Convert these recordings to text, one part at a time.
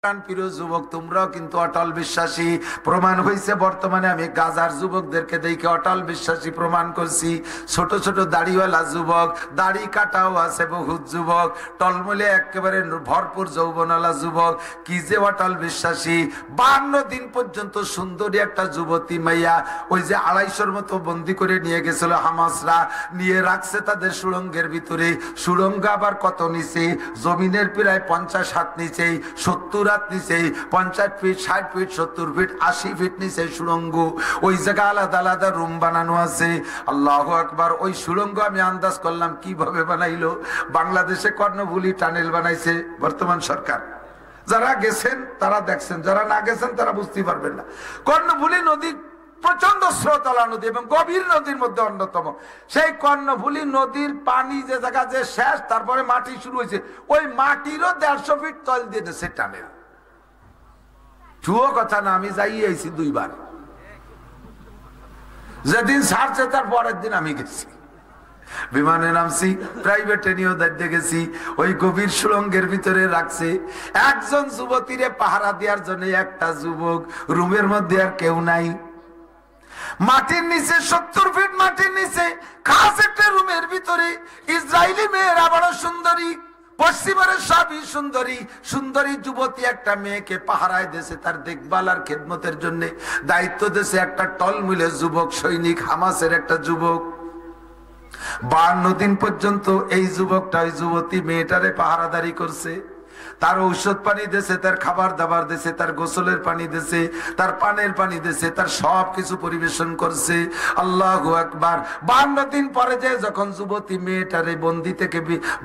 প্রিয় যুবক, তোমরাও কিন্তু অটল বিশ্বাসী প্রমাণ হয়েছে। বর্তমানে আমি গাজার যুবকদেরকে দেখে অটল বিশ্বাসী প্রমাণ করছি। ছোট ছোট দাড়িওয়ালা যুবক, দাড়ি কাটাও আছে বহুত যুবক, টলমলে একেবারে ভরপুর যৌবনওয়ালা যুবক, কি যে অটল বিশ্বাসী। 52 দিন পর্যন্ত সুন্দরী একটা যুবতী মাইয়া, ওই যে 250-র মতো বন্দি করে নিয়ে গেছিল হামাসরা, নিয়ে রাখছে তাদের সুড়ঙ্গের ভিতরে। সুড়ঙ্গ আবার কত নিচে, জমিনের প্রায় 50 হাত নিচে, 70 হাত নিচে, 50 ফিট, 60 ফিট, 70 ফিট, 80 ফিট নিচে সুড়ঙ্গ। ওই জায়গা আলাদা আলাদা রুম বানানো আছে। আল্লাহু আকবার। ওই সুড়ঙ্গ আমি আন্দাজ করলাম কিভাবে বানাইলো। বাংলাদেশে কর্ণফুলী টানেল বানাইছে বর্তমান সরকার। যারা গেছেন তারা দেখছেন, যারা না গেছেন তারা বুঝতে পারবেন না। কর্ণফুলী নদী প্রচন্ড স্রোতলা নদী এবং গভীর নদীর মধ্যে অন্যতম। সেই কর্ণফুলী নদীর পানি যে জায়গা যে শেষ, তারপরে মাটি শুরু হয়েছে, ওই মাটিরও 150 ফিট তল দিয়ে দিয়েছে টানেল। চুয়ো কথা না, আমি যাই আইছি 2 বার। যেদিন ছাড়ছে তার পরের দিন আমি গেছি, বিমানে নামছি, প্রাইভেটে নিয়েও দেখতে গেছি। ওই গভীর সুড়ঙ্গের ভিতরে রাখছে একজন যুবতীরে পাহারা দেওয়ার জন্য। একটা যুবক, রুমের মধ্যে আর কেউ নাই, মাটির নিচে 70 ফিট মাটির নিচে খাস একটা রুমের ভিতরে ইসরায়েলি মেয়েরা বড় সুন্দরী, পশ্চিমের সবই সুন্দরী সুন্দরী যুবতী একটা মেয়েকে পাহারায় দেশে, তার দেখভাল আর খেদমতের জন্য দায়িত্ব দেশে একটা টলমিলে যুবক সৈনিক, হামাসের একটা যুবক। 52 দিন পর্যন্ত এই যুবকটা ওই যুবতী মেয়েটারে পাহারাদারি করছে। তার ঔষধ পানি দেশে, তার খাবার দাবার দেশে, তার গোসলের পানি দেশে, তার পানের পানি দেশে, তার সব কিছু পরিবেশন করছে। আল্লাহু আকবার। 52 দিন পরে যে যখন যুবতী মেয়েটারে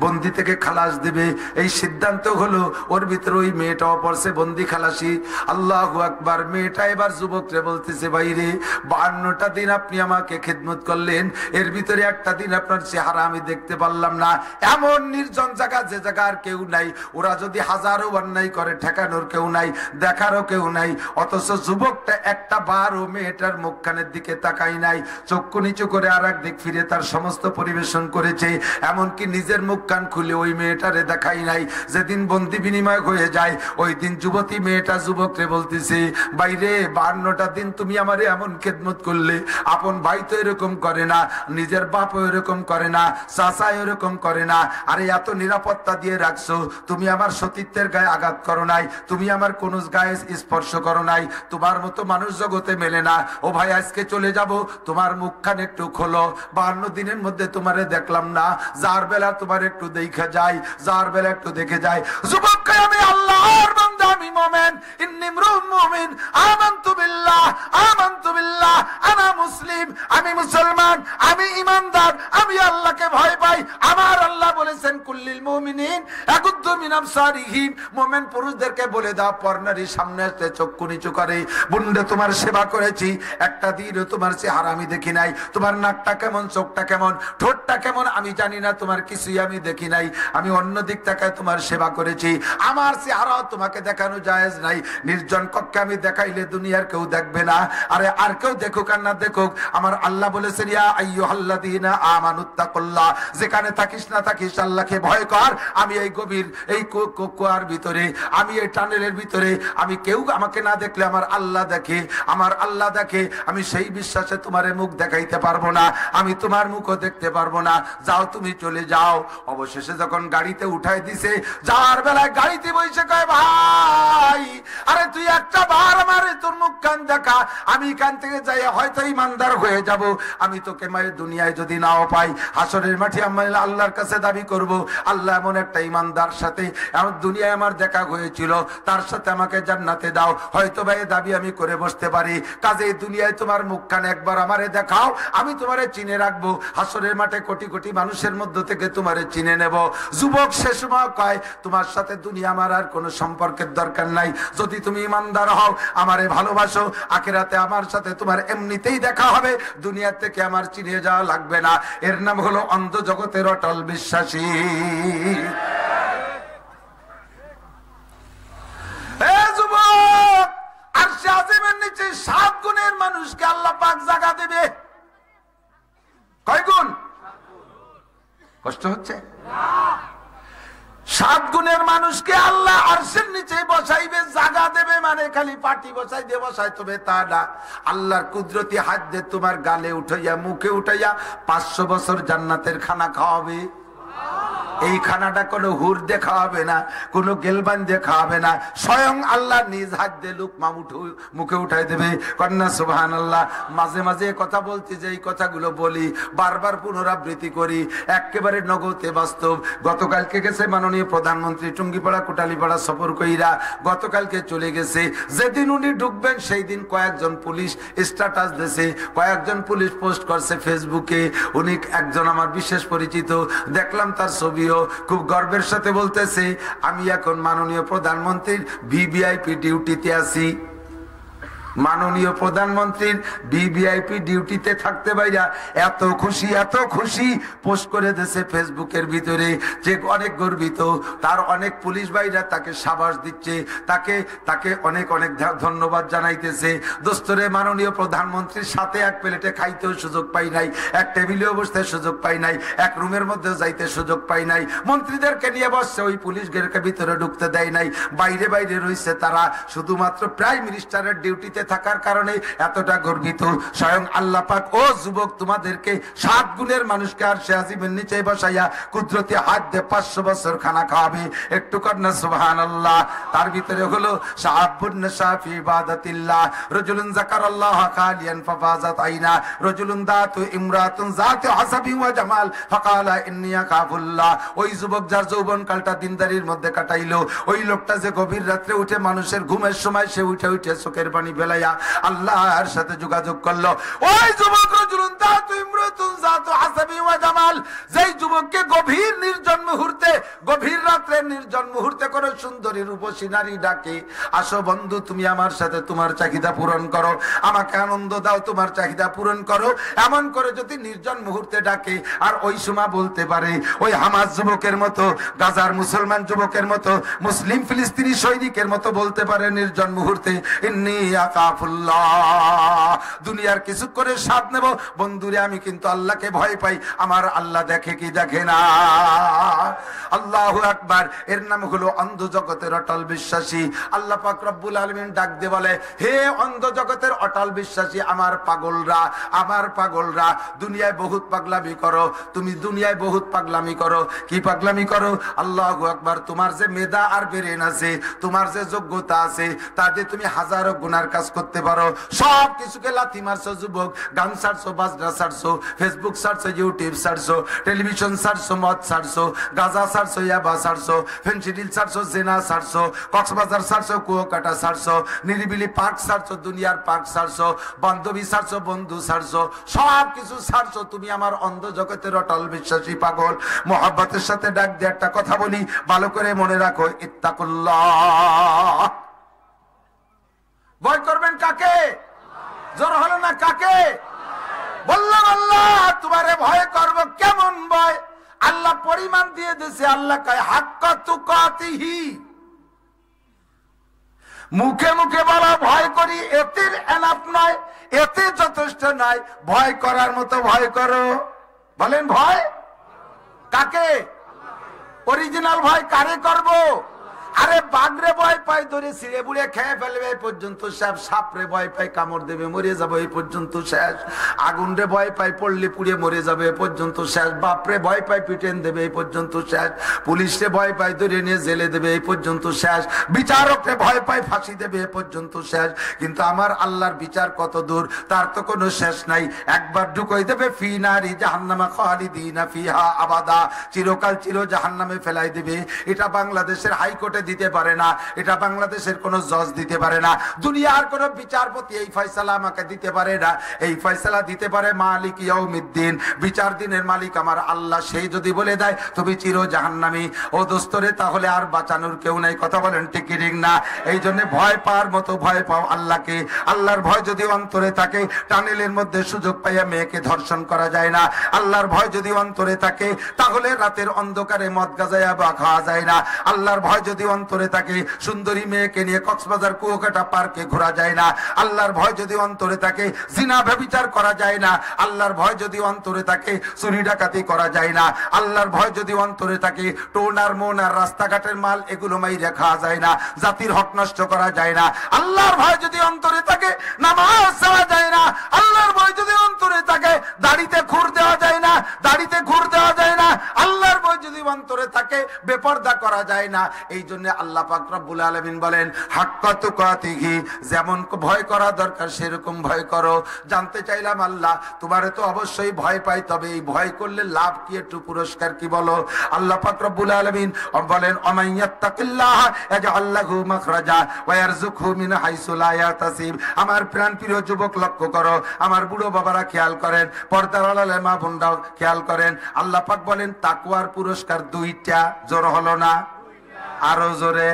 বন্দি থেকে খালাস দিবে, এই সিদ্ধান্ত হলো, ওর ভিতরে ওই মেয়েটাও পড়ছে বন্দি খালাসি। আল্লাহু আকবার। মেয়েটা এবার যুবকরে বলতেছে, ভাইরে 52টা দিন আপনি আমাকে খেদমত করলেন, এর ভিতরে একটা দিন আপনার চেহারা আমি দেখতে পারলাম না। এমন নির্জন জায়গা, যে জায়গা আর কেউ নাই, ওরা যদি হাজারো অন্যায় করে ঠেকানোর কেউ নাই, দেখারও কেউ নাই। অথচ যুবকটা একটা বারও মেয়েটার মুখখানের দিকে তাকাই নাই, চক্ষু নিচু করে আর এক দিক ফিরে তার সমস্ত পরিবেশন করেছে। এমনকি নিজের মুখ কান খুলে ওই মেয়েটারে দেখাই নাই। যেদিন বন্দি বিনিময় হয়ে যায়, ওই দিন যুবতী মেয়েটা যুবকরে বলতেছে, বাইরে 52টা দিন তুমি আমারে এমন খেদমত করলে, আপন ভাই তো এরকম করে না, নিজের বাপও এরকম করে না, চাচা এরকম করে না। আরে এত নিরাপত্তা দিয়ে রাখছো, তুমি আমার সতীত্বের গায়ে আঘাত করো নাই, তুমি আমার কোন গায়ে স্পর্শ করো নাই, তোমার মতো মানুষ জগতে মেলে না। ও ভাই আজকে চলে যাব, তোমার মুখখান একটু খোলো। 52 দিনের মধ্যে তোমারে দেখলাম না, যার বেলা তোমার একটু দেখা যায়, যার বেলা একটু দেখে যায়। যুবককে আমি আল্লাহর বান্দা, আমি মুমিন, ইন্নী ইমরুউন মুমিন, আমানতু বিল্লাহ, আনা মুসলিম, আমি মুসলমান, আমি ঈমানদার, আমি আল্লাহকে ভয় পাই। আমার আল্লাহ বলেছেন, কুল্লিল মুমিনিন ইয়াগুদ্দু মিন আবসারিহিম, মুমিন পুরুষদেরকে বলে দাও পর্নারীর সামনে আসতে চক্ষু নিচু করে। বুন্ডে তোমার সেবা করেছি, একটা দিনও তোমার চেহারা আমি দেখি নাই। তোমার নাকটা কেমন, চোখটা কেমন, ঠোঁটটা কেমন আমি জানি না, তোমার কিছুই আমি দেখি নাই। আমি অন্য দিক তাকায় তোমার সেবা করেছি, আমার চেহারাও তোমাকে দেখানো জায়েজ নাই। নির্জন কক্ষে আমি দেখাইলে দুনিয়ার কেউ দেখবে না। আরে আর কেউ দেখুক আর না দেখুক, আমার আল্লাহ বলেছেন, ইয়া আইয়ুহাল্লাযীনা আমানুত্তাকুল্লাহ, যেখানে থাকিস না থাকিস আল্লাহকে ভয় কর। আমি এই গভীর এই কুয়ার ভিতরে, আমি এই টানেলের ভিতরে, আমি কেউ আমাকে না দেখলে আমার আল্লাহ দেখে, আমার আল্লাহ দেখে। আমি সেই বিশ্বাসে তোমার মুখ দেখাইতে পারবো না, আমি তোমার মুখও দেখতে পারবো না, যাও তুমি চলে যাও। অবশেষে যখন গাড়িতে উঠাই দিছে, যাওয়ার বেলায় গাড়িতে বসে কয়, ভাই আরে তুই একটা বার আমার তোর মুখ কান দেখা, আমি কান থেকে যাই হয়তো ইমানদার হয়ে যাব। আমি তোকে মায়ের দুনিয়ায় যদি নাও পাই, হাসরের মাঠে আমি আল্লাহর কাছে দাবি করব, আল্লাহ এমন একটা ইমানদার সাথে আমার দুনিয়ায় আমার দেখা হয়েছিল, তার সাথে আমাকে জান্নাতে দাও। হয়তো ভাই দাবি আমি করে বসতে পারি। কাজেই দুনিয়ায় তোমার মুখখান একবার আমারে দেখাও, আমি তোমারে চিনে রাখবো, হাসরের মাঠে কোটি কোটি মানুষের মধ্য থেকে তোমারে চিনে নেব। যুবক সে সময় কয়, তোমার সাথে দুনিয়া আমার আর কোনো সম্পর্কের দরকার নাই। যদি তুমি ইমানদার হও, আমারে ভালোবাসো, আখিরাতে আমার সাথে তোমার এমনিতেই দেখা হবে, দুনিয়া থেকে আমার চিনে যাওয়া লাগবে না। এর নাম হলো অন্ধ জগতের অটল বিশ্বাসী। যুবক, আরশে আজিমের নিচে 7 গুণের মানুষকে আল্লাহ পাক জায়গা দেবে। কয় গুণ? কষ্ট হচ্ছে? 7 গুণের মানুষকে আল্লাহ আরশের নিচে বসাইবে, জায়গা দেবে, মানে খালি পাটি বসাই দিয়ে বসাই তবে তা না, আল্লাহর কুদরতি হাত দিয়ে তোমার গালে উঠাইয়া মুখে উঠাইয়া 500 বছর জান্নাতের খানা খাওয়াবে। এই খানাটা কোনো হুর দেখা হবে না, কোনো গেলবান দেখা হবে না, স্বয়ং আল্লাহ নিজ হাত দিয়ে লুকমা মুখে উঠাই দেবে। কন্যা সুবহানাল্লাহ। মাঝে মাঝে কথা বলতে যে এই কথাগুলো বলি, বারবার পুনরাবৃত্তি করি, একেবারে নগদে বাস্তব। গতকালকে গেছে মাননীয় প্রধানমন্ত্রী টুঙ্গিপাড়া কোটালীপাড়া সফর কইরা, গতকালকে চলে গেছে। যেদিন উনি ঢুকবেন সেই দিন কয়েকজন পুলিশ স্ট্যাটাস দিয়েছে, কয়েকজন পুলিশ পোস্ট করছে ফেসবুকে। উনি একজন আমার বিশেষ পরিচিত, দেখলাম তার ছবিও, খুব গর্বের সাথে বলতেছে আমি এখন মাননীয় প্রধানমন্ত্রীর ভিভিআইপি ডিউটিতে আছি। মাননীয় প্রধানমন্ত্রীর ভিভিআইপি ডিউটিতে থাকতে বাইরা এত খুশি পোস্ট করে দিয়েছে ফেসবুকের ভিতরে যে অনেক গর্বিত। তার অনেক পুলিশ ভাইরা তাকে সাবাস দিচ্ছে, তাকে অনেক ধন্যবাদ জানাইতেছে। দোস্তরে মাননীয় প্রধানমন্ত্রীর সাথে এক প্লেটে খাইতেও সুযোগ পাই নাই, এক টেবিলেও বসতে সুযোগ পাই নাই, এক রুমের মধ্যে যাইতে সুযোগ পাই নাই। মন্ত্রীদেরকে নিয়ে বসছে, ওই পুলিশদেরকে ভিতরে ঢুকতে দেয় নাই, বাইরে রয়েছে তারা। শুধুমাত্র প্রাইম মিনিস্টারের ডিউটিতে থাকার কারণে এতটা গর্বিত। স্বয়ং আল্লাহ পাক ও যুবক তোমাদেরকে 7 গুণের মানুষকে আর সে আজিমের নিচে বসাইয়া কুদরতি হাত দিয়ে 500 বছর খানা খাওয়াবে। একটু কন্যা সুবহানাল্লাহ। তার ভিতরে হলো শাআবুন নাশাফি ইবাদাতিল্লাহ, রাজুলুন যাকারাল্লাহ খালিয়ান ফাফাজাত আইনা, রাজুলুন দাতু ইমরাতুন যাতু হাসাবি ওয়া জামাল ফাকালা ইন্নী আখাফুল্লাহ। ওই যুবক যার যৌবনকালটা দিনদারির মধ্যে কাটাইলো, ওই লোকটা যে গভীর রাত্রে উঠে মানুষের ঘুমের সময় সে উঠে চোখের পানি ফেলাইয়া আল্লাহর সাথে যোগাযোগ করলো, ওই যুবক রাজুলুন দাতু ইমরাতুন যাতু হাসাবি ওয়া জামাল। যেই যুবককে গভীর নির্জন মুহূর্তে, গভীর রাত্রে নির্জন মুহূর্তে কোন সুন্দরী রূপসী নারী ডাকে, আসো বন্ধু তুমি আমার সাথে তোমার চাহিদা পূরণ করো, আমাকে আনন্দ দাও, তোমার চাহিদা পূরণ করো, এমন করে যদি নির্জন মুহূর্তে ডাকে, আর ওই সময় বলতে পারে ওই হামাস যুবকের মতো, গাজার মুসলমান যুবকের মতো, মুসলিম ফিলিস্তিনি সৈনিকের মতো বলতে পারে নির্জন মুহূর্তে ইন্নী আখাফুল্লাহ, দুনিয়ার কিছু করে স্বাদ নেব বন্ধুরে, আমি কিন্তু আল্লাহকে ভয় পাই, আমার আল্লাহ দেখে কি দেখে না। আল্লাহু আকবার। এর নাম হলো অন্ধ জগতের অটল বিশ্বাসী। আল্লাহ পাক রব্বুল আলামিন ডাক দিয়ে বলে, হে অন্ধ জগতের অটল বিশ্বাসী, আমার পাগলরা, দুনিয়ায় বহুত পাগলামি করো, তুমি দুনিয়ায় বহুত পাগলামি করো। কি পাগলামি করো? আল্লাহু আকবার। তোমার যে মেধা আর ব্রেন আছে, তোমার যে যোগ্যতা আছে, তাতে তুমি হাজারো গুনার কাজ করতে পারো। সব কিছুকে লাথি মারছো যুবক, গান ছাড়ছো, বাজনা ছাড়ছো, ফেসবুক ছাড়ছো, ইউটিউব ছাড়ছো, টেলিভিশন ছাড়ছো, মদ ছাড়ছো, গাঁজা ছাড়ছো, ইয়াবা ছাড়ছো, ফেন্সিডিল ছাড়ছো, জেনা ছাড়ছো, কক্সবাজার ছাড়ছো, কুয়াকাটা ছাড়ছো, নিরিবিলি পার্ক ছাড়ছো, দুনিয়ার পার্ক ছাড়ছো, বান্ধবী ছাড়ছো, বন্ধু ছাড়ছো, সব কিছু ছাড়ছো। তুমি আমার অন্ধ জগতের অটল বিশ্বাসী পাগল। মোহাব্বতের সাথে ডাক দিয়ে একটা কথা বলি, ভালো করে মনে রাখো, ইত্তাকুল্লাহ। ভয় করবেন কাকে? জোর হলো না কাকে? বললাম আল্লাহ তোমারে ভয় করব। কেমন ভয়? আল্লাহ পরিমাণ দিয়ে দিয়েছে। আল্লাহ কয় হাক্কা তুকাতিহি, মুখে মুখে বলা ভয় করি, এতে এনাফ নয়, এতে যথেষ্ট নয়, ভয় করার মতো ভয় করো। বলেন ভয় কাকে? অরিজিনাল ভয় কারে করব? আরে বাঘরে ভয় পাই ধরে ছিঁড়ে বুড়ে খেয়ে ফেলবে এই পর্যন্ত শেষ, সাপরে ভয় পাই কামড় দেবে মরে যাবো এই পর্যন্ত শেষ, আগুনরে ভয় পাই পড়লে পুড়ে মরে যাবে এই পর্যন্ত শেষ, বাপরে ভয় পাই পিটেন দেবে এই পর্যন্ত শেষ, পুলিশে ভয় পাই ধরে নিয়ে জেলে দেবে এই পর্যন্ত শেষ, বিচারকরে ভয় পাই ফাঁসি দেবে এই পর্যন্ত শেষ। কিন্তু আমার আল্লাহর বিচার কত দূর, তার তো কোনো শেষ নাই। একবার ঢুকাই দেবে ফি নারি জাহান্নামা খালিদিনা ফিহা আবাদা, চিরকাল চির জাহান্নামে ফেলাই দেবে। এটা বাংলাদেশের হাইকোর্টে দিতে পারে না, এটা বাংলাদেশের কোন জজ দিতে পারে না, দুনিয়ার কোন বিচারপতি এই ফয়সালা আমাকে দিতে পারে না। এই ফয়সালা দিতে পারে মালিক ইয়াউমিদ্দিন, বিচার দিনের মালিক আমার আল্লাহ। সেই যদি বলে দেয় তুমি চির জাহান্নামী, ও দোস্তরে, তাহলে আর বাঁচানোর কেউ নাই। কথা বলেন ঠিক কি ঠিক না? এই জন্য ভয় পাওয়ার মতো ভয় পাও আল্লাহকে। আল্লাহর ভয় যদি অন্তরে থাকে, টানেলের মধ্যে সুযোগ পাইয়া মেয়েকে ধর্ষণ করা যায় না। আল্লাহর ভয় যদি অন্তরে থাকে, তাহলে রাতের অন্ধকারে মদ গাঁজা বা খাওয়া যায় না। আল্লাহর ভয় যদি অন্তরে থাকে, সুন্দরী মেয়েকে নিয়ে কক্সবাজার কুয়াকাটা পার্কে ঘোরা যায় না। আল্লাহর ভয় যদি অন্তরে থাকে, জিনা ব্যভিচার করা যায় না। আল্লাহর ভয় যদি অন্তরে থাকে, চুরি ডাকাতি করা যায় না। আল্লাহর ভয় যদি অন্তরে থাকে, টোনার মোনার রাস্তাঘাটের মাল এগুলো মাইরে খাওয়া যায় না, জাতির হক নষ্ট করা যায় না। আল্লাহর ভয় যদি অন্তরে থাকে, নামাজ ছাড়া যায় না। আল্লাহর ভয় যদি অন্তরে থাকে, দাড়িতে খুর দেওয়া যায় না, দাড়িতে খুর দেওয়া যায় না। আল্লাহর ভয় যদি অন্তরে থাকে, বেপরদা করা যায় না। এই জন্য আল্লাহ পাক রব্বুল আলামিন বলেন, হাক্কা তুকাতিহি, যেমন ভয় করা দরকার সেরকম ভয় করো। জানতে চাইলাম আল্লাহ, তোমারে তো অবশ্যই ভয় পাই, তবে এই ভয় করলে লাভ কি, একটু পুরস্কার কি বলো? আল্লাহ পাক রব্বুল আলামিন বলেন, অমাইয়াত্তাকিল্লাহ ইয়াজআল লাহু মাখরাজা ওয়া ইয়ারযুকহু মিন হাইসু লা ইয়াহতাসিব। আমার প্রাণপ্রিয় যুবক লক্ষ্য করো, আমার বুড়ো বাবারা খেয়াল করেন, পর্দার আড়ালে মা বোনরাও খেয়াল করেন। আল্লাহ পাক বলেন তাকওয়ার পুরস্কার দুইটা। জোর হলো না? আরো জোরে।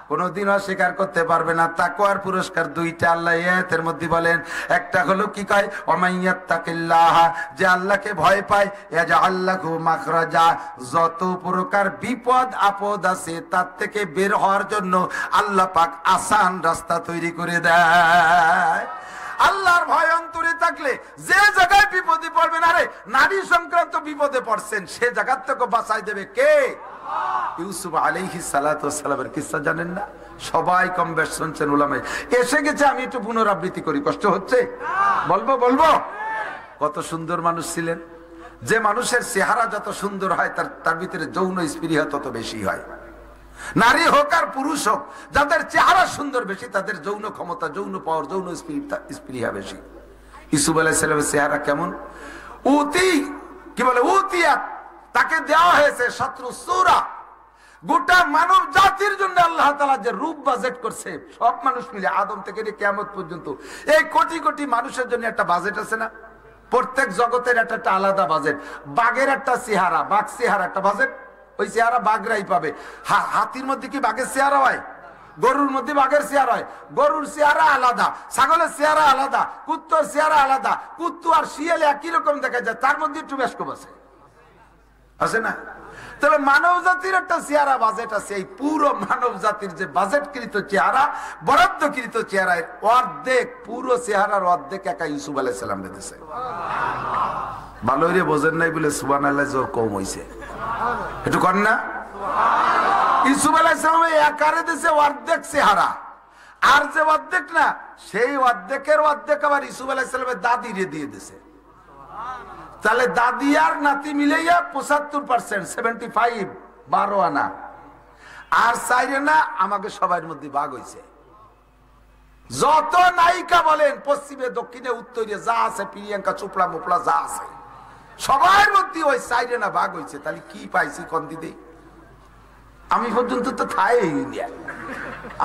কোনদিন অস্বীকার করতে পারবে না, তাকওয়ার পুরস্কার দুইটা। আল্লাহ এর মধ্যে বলেন, একটা হলো কি কয়, ওমাইয়াত্তাকিল্লাহ, যে আল্লাহকে ভয় পায়, ইয়াজআল লাহু মাখরাজা, যত প্রকার বিপদ আপদ আছে তার থেকে বের হওয়ার জন্য আল্লাহ পাক আসান রাস্তা তৈরি করে দেয়। আল্লাহর ভয় অন্তরে থাকলে যে জায়গায় বিপদে পড়বেন, আরে নারী সংক্রান্ত বিপদে পড়ছেন, সে জায়গা থেকে বাঁচাই দেবে কে? ইউসুফ আলাইহিস সালাতু ওয়াস সালামের কিসসা জানেন না? সবাই কম বেশ শুনছেন, উলামায়ে এসে গেছে। আমি একটু পুনরাবৃত্তি করি, কষ্ট হচ্ছে? বলবো। কত সুন্দর মানুষ ছিলেন। যে মানুষের চেহারা যত সুন্দর হয়, তার ভিতরে যৌন স্পৃহা তত বেশি হয়। নারী হোক আর পুরুষ হোক, যাদের চেহারা সুন্দর বেশি, তাদের যৌন ক্ষমতা, যৌন পাওয়ার, যৌন স্পৃহা বেশি। ইউসুফ আলাইহিস সালামের চেহারা কেমন? উতিয়াত, তাকে দেওয়া হয়েছে শত্রু সূরা। গোটা মানব জাতির জন্য আল্লাহ তাআলা যে রূপ বাজেট করছে, সব মানুষ মিলে আদম থেকে কিয়ামত পর্যন্ত এই কোটি কোটি মানুষের জন্য একটা বাজেট আছে না? প্রত্যেক জগতের একটা আলাদা বাজেট। বাঘের একটা চেহারা, বাঘ চেহারা একটা বাজেট, ওই চেহারা বাঘরাই পাবে। হাতির মধ্যে কি বাঘের চেহারা হয়? গরুর মধ্যে বাঘের চেহারা হয়। গরুর চেহারা আলাদা, ছাগলের চেহারা আলাদা, কুত্তর চেহারা আলাদা। কুত্তু আর শিয়াল একই রকম দেখা যায়, তার মধ্যে একটু বেশ কম আছে না? তবে মানব জাতির একটা চেহারা বাজেট আছে। এই পুরো মানব জাতির যে বাজেটকৃত চেহারা, বরাদ্দকৃত চেহারা, অর্ধেক, পুরো চেহারার অর্ধেক একা ইউসুফ আলাইহিস সালাম দিয়েছে। ভালো রে বোঝেন নাই বলে সুবহানাল্লাহ জোর কম হইছে, একটু কর না। ইউসুফ আলাইহিস সালাম একারে দিয়েছে অর্ধেক চেহারা, আর যে অর্ধেক না, সেই অর্ধেকের অর্ধেক আবার ইউসুফ আলাইহিস সালামের দাদি রে দিয়ে দিয়েছে। তাহলে দাদি আর নাতি মিলাইয়া 75%, 75, 12 আনা। আর 4 আনা আমাকে সবার মধ্যে ভাগ হয়েছে। যত নায়িকা বলেন, পশ্চিমে দক্ষিণে উত্তরে যা আছে, প্রিয়াঙ্কা চোপড়া মোপড়া যা আছে, সবার মধ্যে ওই 4 আনা ভাগ হয়েছে। তাহলে কি পাইছি কোন দিদি? আমি পর্যন্ত তো থাই ইন্ডিয়া,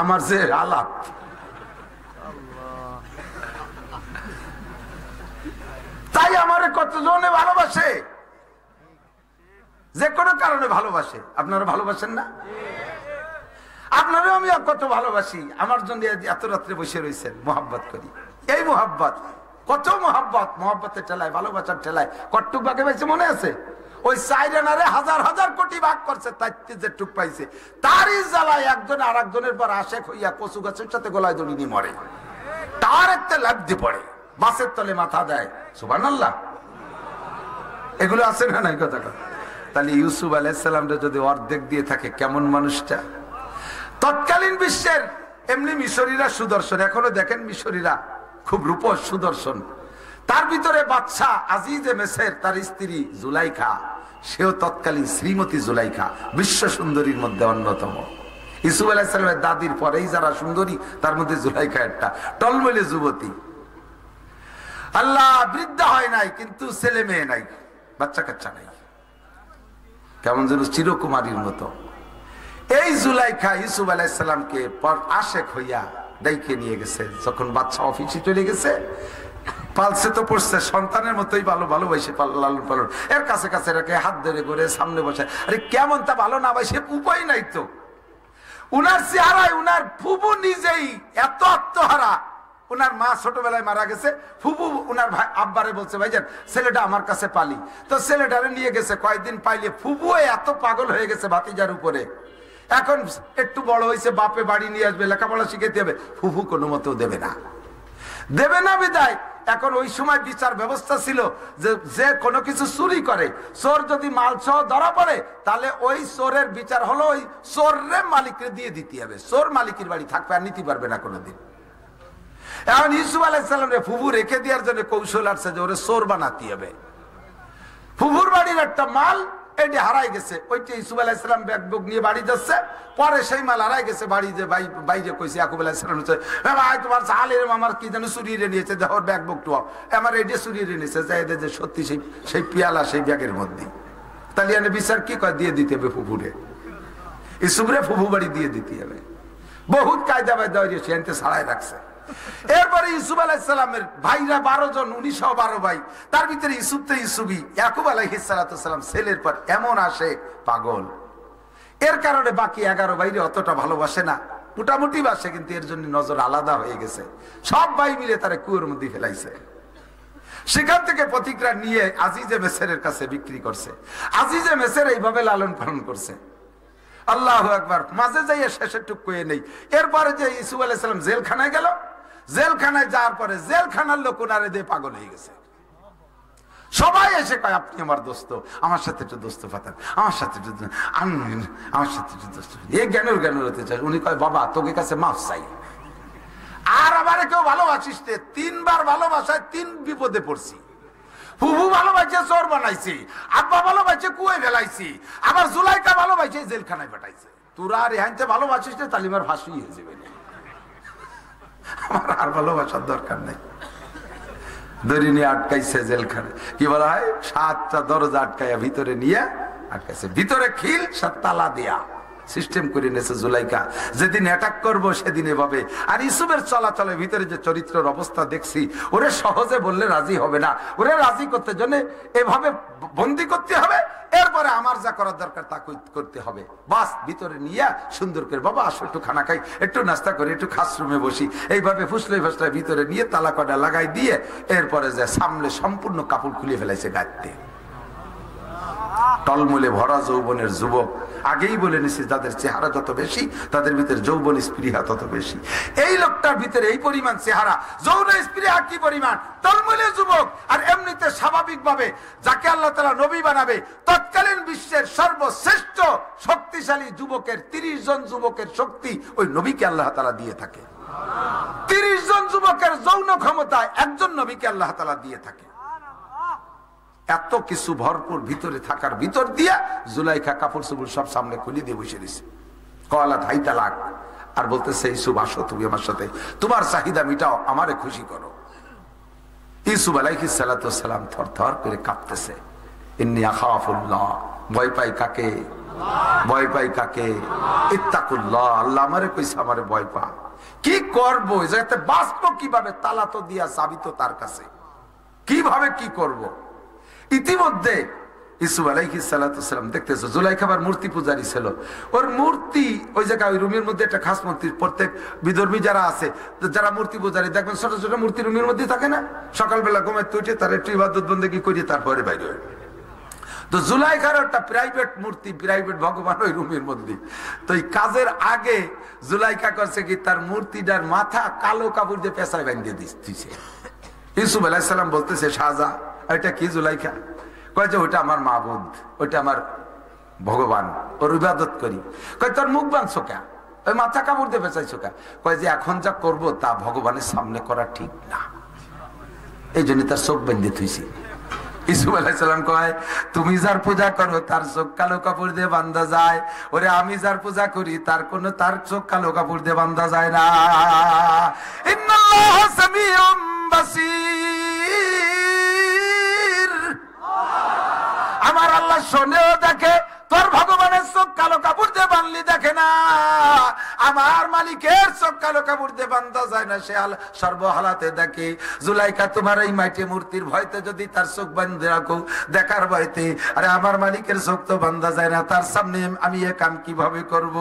আমার যে আলাপ। তাই আমার কতজনে ভালোবাসে, যে কোনো কারণে ভালোবাসে। আপনারা ভালোবাসেন না? আপনারাও আমি কত ভালোবাসি। আমার জন্য এত রাত্রে বসে রয়েছেন, মোহাব্বত করি। এই মোহাব্বত, কত মোহাব্বত, মোহাব্বতের ঠেলায়, ভালোবাসার ঠেলায় কটটুক ভাগে পাইছে মনে আছে? ওই 4 আনারে হাজার হাজার কোটি ভাগ করছে, তাই যে টুক পাইছে, তারই জ্বালায় একজন আর একজনের পর আশেক হইয়া কচু গাছের সাথে গলায় দড়ি নিয়ে মরে। তার একটা লাফদি পড়ে, বাসের তলে মাথা দেয়। সুবহানাল্লাহ। এগুলো আছে না নাই কথাটা? তাহলে ইউসুফ আলাইহিস সালামটা যদি অর্ধেক দিয়ে থাকে, কেমন মানুষটা? তৎকালীন বিশ্বের এমনি মিশরীরা সুদর্শন, এখনো দেখেন মিশরীরা খুব রূপস সুদর্শন। তার ভিতরে বাদশা আজিজে মেসের, তার স্ত্রী জুলাইখা, সেও তৎকালীন শ্রীমতী জুলাইখা, বিশ্ব সুন্দরীর মধ্যে অন্যতম। ইউসুফ আলাইহিস সালামের দাদির পরেই যারা সুন্দরী, তার মধ্যে জুলাইখা একটা টলমলে যুবতী। আল্লাহ বৃদ্ধা হয় নাই, কিন্তু ছেলে মেয়ে নাই, বাচ্চা কাচ্চা নাই, কেমন যেন চিরকুমারীর মতো। এই জুলাইখা ইউসুফ আলাইহিস সালামকে আশেক হইয়া ডাইকে নিয়ে গেছে। যখন বাচ্চা অফিসে চলে গেছে, পালসে তো পড়ছে, সন্তানের মতোই ভালোবাসে লালন পালন। এর কাছে কাছে রেখে হাত ধরে করে সামনে বসে। আরে কেমন তা ভালো না বাসে, উপায় নাই তো। উনার চেহারায় উনার ফুবু নিজেই এত আত্মহারা। উনার মা ছোটবেলায় মারা গেছে, ফুবু উনার ভাই আব্বারে বলছে, ভাইজান ছেলেটা আমার কাছে পালি। তো ছেলেটারে নিয়ে গেছে, কয়েকদিন পাইলে ফুবু এত পাগল হয়ে গেছে ভাতিজার উপরে, এখন একটু বড় হয়েছে, বাপে বাড়ি নিয়ে আসবে, লেখাপড়া শিখাতে হবে, ফুফু কোনো মতেও দেবে না, দেবে না। বিদায় এখন ওই সময় বিচার ব্যবস্থা ছিল যে কোনো কিছু চুরি করে, চোর যদি মাল সহ ধরা পড়ে তাহলে ওই চোরের বিচার হলো ওই চোরের মালিককে দিয়ে দিতে হবে, চোর মালিকের বাড়ি থাকবে, আর নিতে পারবে না কোনোদিন। এখন ইউসুফ আলাইহিস সালামের ফুফু রেখে দেওয়ার জন্য কৌশল আসছে যে ওরে চোর বানাতে হবে। ফুফুর বাড়ির একটা মাল এটি হারাই গেছে, ওইটা ইউসুফ আলাইহিস সালাম ব্যাগ বুক নিয়ে বাড়ি যাচ্ছে, পরে সেই মাল হারাই গেছে বাড়ি, যে বাইরে কইছে ইয়াকুব আলাইহিস সালাম, ভাই তোমার সালের মামার কি যেন চুরিয়ে নিয়েছে, দেখো ব্যাগ বুক টু আমার এটি চুরিয়ে নিয়েছে, যাই যে সত্যি সেই পিয়ালা সেই ব্যাগের মধ্যে। তাহলে এনে বিচার কি করে, দিয়ে দিতে হবে ফুফুরে, ইউসুফরে ফুফু বাড়ি দিয়ে দিতে হবে। বহুত কায়দা বায়দা হয়েছে, এনতে ছাড়াই রাখছে। এরপরে ইউসুফ আলাইহিস সালামের ভাইরা 12 জন, 1912 ভাই, তার ভিতরে ইউসুফ তো ইউসুফই, ইয়াকুব আলাইহিস সালাম ছেলের পর এমন আসে পাগল, এর কারণে বাকি 11 ভাইরে অতটা ভালোবাসে না, মোটামুটি বাসে, কিন্তু এর জন্য নজর আলাদা হয়ে গেছে। সব ভাই মিলে তারা কুয়োর মধ্যে ফেলাইছে। সেখান থেকে প্রতিক্রিয়া নিয়ে আজিজে মেসরের কাছে বিক্রি করছে। আজিজে মেসর এইভাবে লালন পালন করছে। আল্লাহু আকবার। মাঝে যাইয়া শেষের টুকু নেই। এরপরে যে ইউসুফ আলাইহিস সালাম জেলখানায় গেল, জেলখানায় যাওয়ার পরে জেলখানার লোক ওনারে দিয়ে পাগল হয়ে গেছে। সবাই এসে কয় আপনি আমার দোস্ত, আমার সাথে একটু দোস্ত পাতেন, আমার সাথে একটু আমার সাথে একটু দোস্ত, এ জ্ঞানুর হতে চাই। উনি কয় বাবা তোকে কাছে মাফ চাই, আর আমারে কেউ ভালোবাসিস, 3 বার ভালোবাসায় 3 বিপদে পড়ছি। ফুফু ভালোবাসে চোর বানাইছি, আব্বা ভালোবাসে কুয়ায় ফেলাইছি, আবার জুলাইকা ভালোবাসে জেলখানায় পাঠাইছে। তোরা আর এহানতে ভালোবাসিস না, তালিমার ফাঁসি হয়ে যাবে, আমার আর ভালোবাসার দরকার নেই। দড়ি নিয়ে আটকাইছে জেলখানে, কি বলা হয় 7টা দরজা আটকাইয়া ভিতরে নিয়ে আটকাইছে, ভিতরে খিল 7 তালা দিয়া সিস্টেম করে নিয়েছে জুলাইকা। যেদিন অ্যাটাক করবো সেদিন এভাবে। আর ইউসুফের চলাচলের ভিতরে যে চরিত্রের অবস্থা দেখছি, ওরে সহজে বললে রাজি হবে না, ওরে রাজি করতে জন্য এভাবে বন্দি করতে হবে, এরপরে আমার যা করার দরকার তা করতে হবে। বাস ভিতরে নিয়ে সুন্দর করে বাবা আসো একটু খানা খাই, একটু নাস্তা করি, একটু খাস রুমে বসি, এইভাবে ফুসলে ফুসলে ভিতরে নিয়ে তালা কটা লাগাই দিয়ে এরপরে যে সামনে সম্পূর্ণ কাপড় খুলে ফেলাইছে গায়ে। টলমলে ভরা যৌবনের যুবক, আগেই বলে নিছি যাদের চেহারা যত বেশি তাদের ভিতরে যৌবন স্পৃহা তত বেশি। এই লোকটার ভিতরে এই পরিমাণ চেহারা, যৌন স্পৃহা কি পরিমাণ, টলমলে যুবক। আর এমনিতে স্বাভাবিকভাবে যাকে আল্লাহ তাআলা নবী বানাবে, তৎকালীন বিশ্বের সর্বশ্রেষ্ঠ শক্তিশালী যুবকের 30 জন যুবকের শক্তি ওই নবীকে আল্লাহ তাআলা দিয়ে থাকে। 30 জন যুবকের যৌন ক্ষমতা একজন নবীকে আল্লাহ তাআলা দিয়ে থাকে। এত কিছু ভরপুর ভিতরে থাকার ভিতর দিয়া জুলাইখা কাপড় চোপড় সব সামনে খুলে দিয়ে বসে দিছে। কলা ধাই তালাক, আর বলতেছে ইউসুফ আসো তুমি আমার সাথে, তোমার চাহিদা মিটাও, আমারে খুশি করো। ইউসুফ আলাইহিস সালাতু ওয়াস সালাম থরথর করে কাঁপতেছে। ইন্নী আখাফুল্লাহ, ভয় পাই কাকে, ভয় পাই কাকে, ইত্তাকুল্লাহ, আল্লাহ আমারে কইছে আমারে ভয় পা। কি করবো এই জায়গাতে, বাঁচবো কিভাবে, তালা তো দিয়া চাবি তো তার কাছে, কিভাবে কি করব। ইতিমধ্যে ইউসুফ আলাইহিস সালাতু ওয়াস সালাম দেখতেছে জুলাইখা আবার মূর্তি পূজারী ছিল, ওর মূর্তি ওই জায়গায়, ওই রুমের মধ্যে একটা খাস মূর্তি, প্রত্যেক বিধর্মী যারা আছে যারা মূর্তি পূজারী দেখবেন ছোট ছোট মূর্তি রুমের মধ্যে থাকে না, সকালবেলা ঘুমায় উঠে তার একটু ইবাদত বন্দেগী করিয়ে তারপরে বাইরে হয়। তো জুলাইখার একটা প্রাইভেট মূর্তি, প্রাইভেট ভগবান ওই রুমের মধ্যে। তো এই কাজের আগে জুলাইখা করছে কি, তার মূর্তিটার মাথা কালো কাপড় দিয়ে পেঁচায় বাঁধিয়ে দিচ্ছে। ইউসুফ আলাইহিস সালাম বলতেছে শাহজা এটা কি জুলাইখা? কয় যে ওইটা আমার মাবুদ, ওইটা আমার ভগবান, ওর ইবাদত করি। কয় তোর মুখ বাঁধছো কে, ওই মাথা কাপড় দিয়ে পেঁচাইছো কে? কয় যে এখন যা করবো তা ভগবানের সামনে করা ঠিক না, এই জন্য তার চোখ বেঁধে থুইছি। ইউসুফ আলাইহিস সালাম কয় তুমি যার পূজা করো তার চোখ কালো কাপড় দিয়ে বান্ধা যায়, ওরে আমি যার পূজা করি তার চোখ কালো কাপড় দিয়ে বান্ধা যায় না। ইন্নাল্লাহা সামিউম বাসীর, আমার আল্লাহ শোনেও দেখে, তোর ভগবানের চোখ কালো কাপড় দিয়ে বানলি দেখে না, আমার মালিকের চোখ কালো কাপড় দিয়ে বান্ধা যায় না, সে সর্বহালাতে দেখে। জুলাইখা তোমার এই মাটি মূর্তির ভয়তে যদি তার চোখ বান্ধে রাখো, দেখার ভয়তে, আরে আমার মালিকের চোখ তো বান্ধা যায় না, তার সামনে আমি এ কাম কিভাবে করব?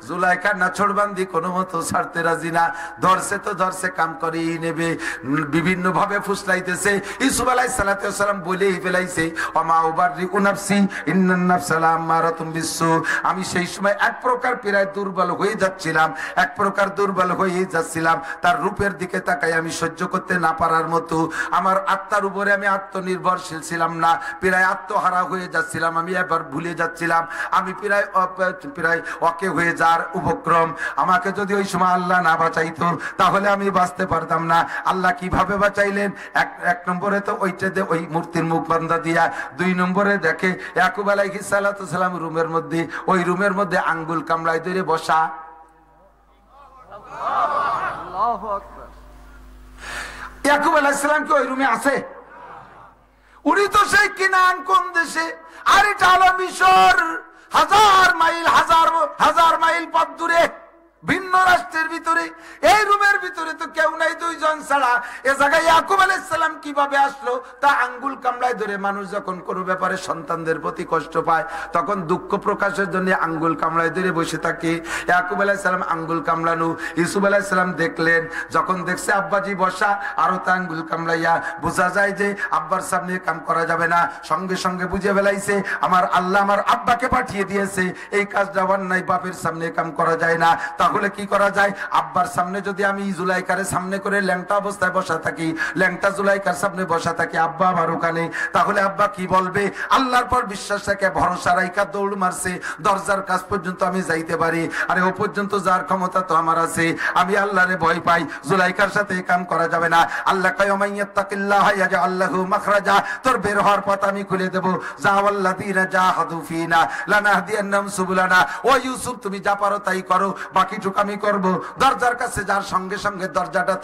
জুলাইখা নাছড় বান্ধি কোনো মতো ছাড়তে রাজি না, ধরছে তো ধরছে, কাম করেই নেবে। বিভিন্ন ভাবে ফুসলাইতেছে। ইউসুফ আলাইহিস সালাম বলেই ফেলাইছে, ওমা উবাররিউ নাফসি ইন্নান নাফসা লাআমারাতুম বিসসু। আমি সেই সময় এক প্রকার প্রায় দুর্বল হয়ে যাচ্ছিলাম, এক প্রকার দুর্বল হয়ে যাচ্ছিলাম। তার রূপের দিকে তাকাই আমি সহ্য করতে না পারার মতো। আমার আত্মার উপরে আমি আত্মনির্ভরশীল ছিলাম না, প্রায় আত্মহারা হয়ে যাচ্ছিলাম। আমি এবার ভুলে যাচ্ছিলাম, আমি প্রায় অকে হয়ে যাওয়ার উপক্রম। আমাকে যদি ওই সময় আল্লাহ না বাঁচাইতো তাহলে আমি বাঁচতে পারতাম না। আল্লাহ কিভাবে বাঁচাইলেন? এক নম্বরে তো ওইটাতে ওই মূর্তির মুখ বান্ধা দিয়া, 2 নম্বরে দেখে ইয়াকুব আলাইহিস সালাম রুমের মধ্যে, ওই রুমের মধ্যে আঙ্গুল কামড়ায় ধরে বসা। ইয়াকুব আলাইহিস সালাম কি ওই রুমে আছে? উনি তো সেই কিনান কোন দেশে, আর এটা হলো মিশর, হাজার মাইল পথ দূরে, ভিন্ন রাষ্ট্রের ভিতরে। এই রুমের ভিতরে তো কেউ নাই, 2 জন ছাড়া। এ জায়গায় ইয়াকুব আলাইহিস সালাম কিভাবে আসলো? তা আঙ্গুল কামড়ায় ধরে। মানুষ যখন কোনো ব্যাপারে সন্তানদের প্রতি কষ্ট পায়, তখন দুঃখ প্রকাশের জন্য আঙ্গুল কামড়ায় ধরে বসে থাকে। ইয়াকুব আলাইহিস সালাম আঙ্গুল কামড়ানো, ইউসুফ আলাইহিস সালাম দেখলেন। যখন দেখছে আব্বাজি বসা, আরো তা আঙ্গুল কামড়াইয়া, বোঝা যায় যে আব্বার সামনে কাম করা যাবে না। সঙ্গে সঙ্গে বুঝে ফেলাইছে, আমার আল্লাহ আমার আব্বাকে পাঠিয়ে দিয়েছে, এই কাজটা অন্যায়, বাপের সামনে কাম করা যায় না। তাহলে কি করা যায়? আব্বার সামনে যদি আমি জুলাইখার সামনে করে ল্যাংটা অবস্থায় বসা থাকি, ল্যাংটা জুলাইখার সামনে বসা থাকি, আব্বা আমার ওখানে, তাহলে আব্বা কি বলবে? আল্লাহর পর বিশ্বাস রাখে ভরসা রাইখা দৌড় মারছে, দরজার কাছ পর্যন্ত আমি যাইতে পারি। আরে ও পর্যন্ত যার ক্ষমতা তো আমার আছে। আমি আল্লাহরে ভয় পাই, জুলাইখার সাথে কাম করা যাবে না। আল্লাহ কয় মাইয়াত্তাকিল্লাহ ইয়াজআল লাহু মাখরাজা, তোর বের হওয়ার পথ আমি খুলে দেব। যাওয়াল্লাযিনা জাহাদু ফিনা লানাহদিয়ান্নাহুম সুবুলানা। ও ইউসুফ, তুমি যা পারো তাই করো, বাকিটুকু আমি করব। দরজার কাছে যার সঙ্গে সঙ্গে দরজাটা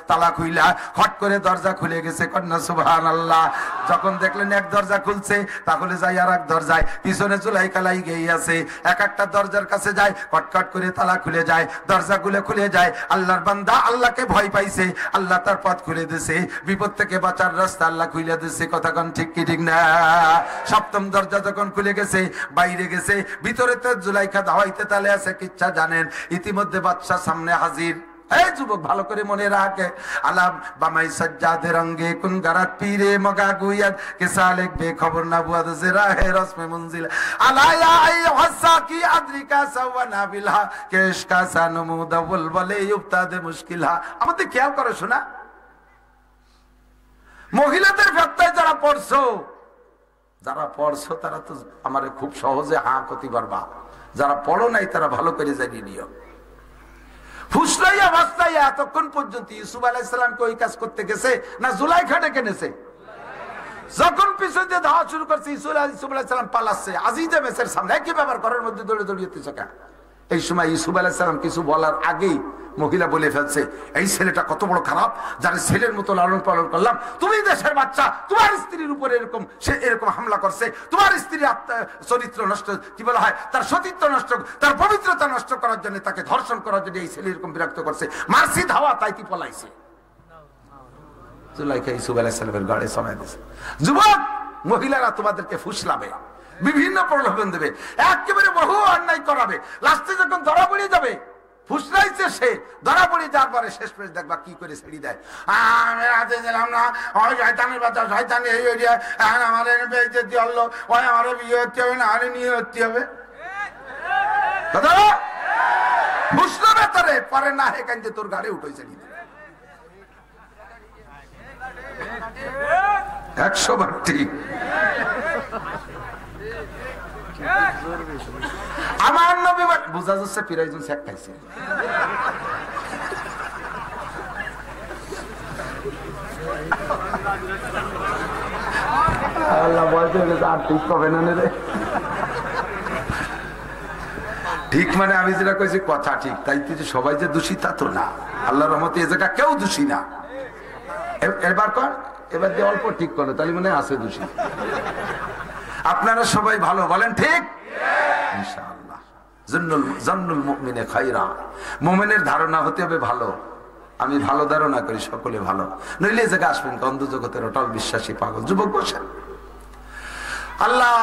তালা খুইলা, হট করে দরজা খুলে গেছে। কন্যা সুবহানাল্লাহ। যখন দেখলেন এক দরজা খুলছে, তাহলে যাই আর এক দরজায়, পিছনে জুলাইখা লাগিয়েই আছে। এক একটা দরজার কাছে যায়, কটকট করে তালা খুলে যায়, দরজাগুলো খুলে যায়। আল্লাহর বান্দা আল্লাহকে ভয় পাইছে, আল্লাহ তার পথ খুলে দিয়েছে, বিপদ থেকে বাঁচার রাস্তা আল্লাহ খুলে দিয়েছে। কথা কোন ঠিক কি ঠিক না? 7ম দরজা যখন খুলে গেছে, বাইরে গেছে, ভিতরে তো জুলাইখা দাওয়াইতে তালে আছে। কিচ্ছা জানেন, ইতিমধ্যে বাদশা সামনে হাজির। এই যুবক ভালো করে মনে রাখে, আলাম বামাই সাজ্জাদে রঙ্গে কুন গারাত পীরে মগা গুয়াদ কে সালেক বে খবর না বুয়াদ জেরা হে রসমে মঞ্জিল আলায়া আই হাসাকি আদ্রিকা সাওয়ানা বিলহা কেশ কা সানমুদ বলবলে ইফতাদে মুশকিলহা। আমাদের খেয়াল করো শোনা, মহিলাদের ফতোয়া যারা পড়ছো তারা তো আমারে খুব সহজে হা করতে পারবা, যারা পড়ো নাই তারা ভালো করে জানিয়ে নিও। ফুসলাইয়া বাস্তাইয়া এতক্ষণ পর্যন্ত ইউসুফ আলাইহিস সালামকে ওই কাজ করতে গেছে না জুলাইখা ডেকে এনেছে? যখন পিছন দিয়ে ধাওয়া শুরু করছে, ইউসুফ আলাইহিস সালাম পালাচ্ছে আজিজে মেসের সামনে। কি ব্যাপার, ঘরের মধ্যে দৌড়ে দৌড়িয়েছে কেন? এই সময় ইউসুফ আলাইহিস সালাম কিছু বলার আগেই মহিলা বলে ফেলছে, এই ছেলেটা কত বড় খারাপ, যার ছেলের মতো লালন পালন করলাম, তুমি দেশের বাচ্চা, তোমার স্ত্রীর উপরে এরকম সে এরকম হামলা করছে, তোমার স্ত্রীর চরিত্র নষ্ট, কি বলা হয়, তার সতীত্ব নষ্ট, তার পবিত্রতা নষ্ট করার জন্য, তাকে ধর্ষণ করার জন্য এই ছেলে এরকম বিরক্ত করছে, মারছি ধাওয়া তাইতি পলাইছে। জুলাইখা ইউসুফ আলাইহিস সালামের গাড়ি সময় দিয়েছে। যুবক মহিলারা তোমাদেরকে ফুসলাবে, বিভিন্ন প্রলোভন দেবে, একেবারে বহু অন্যায় করাবে, লাস্টে যখন ধরা পড়ে যাবে, ফুসলাইছে সে, ধরা পড়ে যাওয়ার পরে শেষ পেশ দেখবা কি করে ছেড়ে দেয়। আমি রাতে দিলাম না, ওই শয়তানের বাচ্চা, শয়তানি এই এরিয়া, এখন আমার বেইজ্জতি হলো, ওই আমার বিয়ে হতে হবে না, আরে নিয়ে হতে হবে। ফুসলাবে তারে, পরে না এখান থেকে তোর গাড়ি উঠে ছেড়ে দেবে। 100 বার ঠিক। আমার নবী বুঝা যাচ্ছে পিরাইজন শেখ খাইছে। আল্লাহ বলতে আর ঠিক হবে না রে। ঠিক মানে আমি যেটা কইছি কথা ঠিক, তাই যে সবাই যে দোষী তা তো না। আল্লাহর রহমতে এ জায়গা কেউ দোষী না। এবার কর, এবার দিয়ে অল্প ঠিক করো, তাহলে মনে আছে দোষী। আপনারা সবাই ভালো বলেন ঠিক ইনশাআল্লাহ। জন্নুল মুমিনে খায়রা, মুমিনের ধারণা হতে হবে ভালো। আমি ভালো ধারণা করি, সকলে ভালো, নইলে এই জায়গায় আসবেন অন্ধ জগতের অটল বিশ্বাসী পাগল যুবক বসেন। আল্লাহ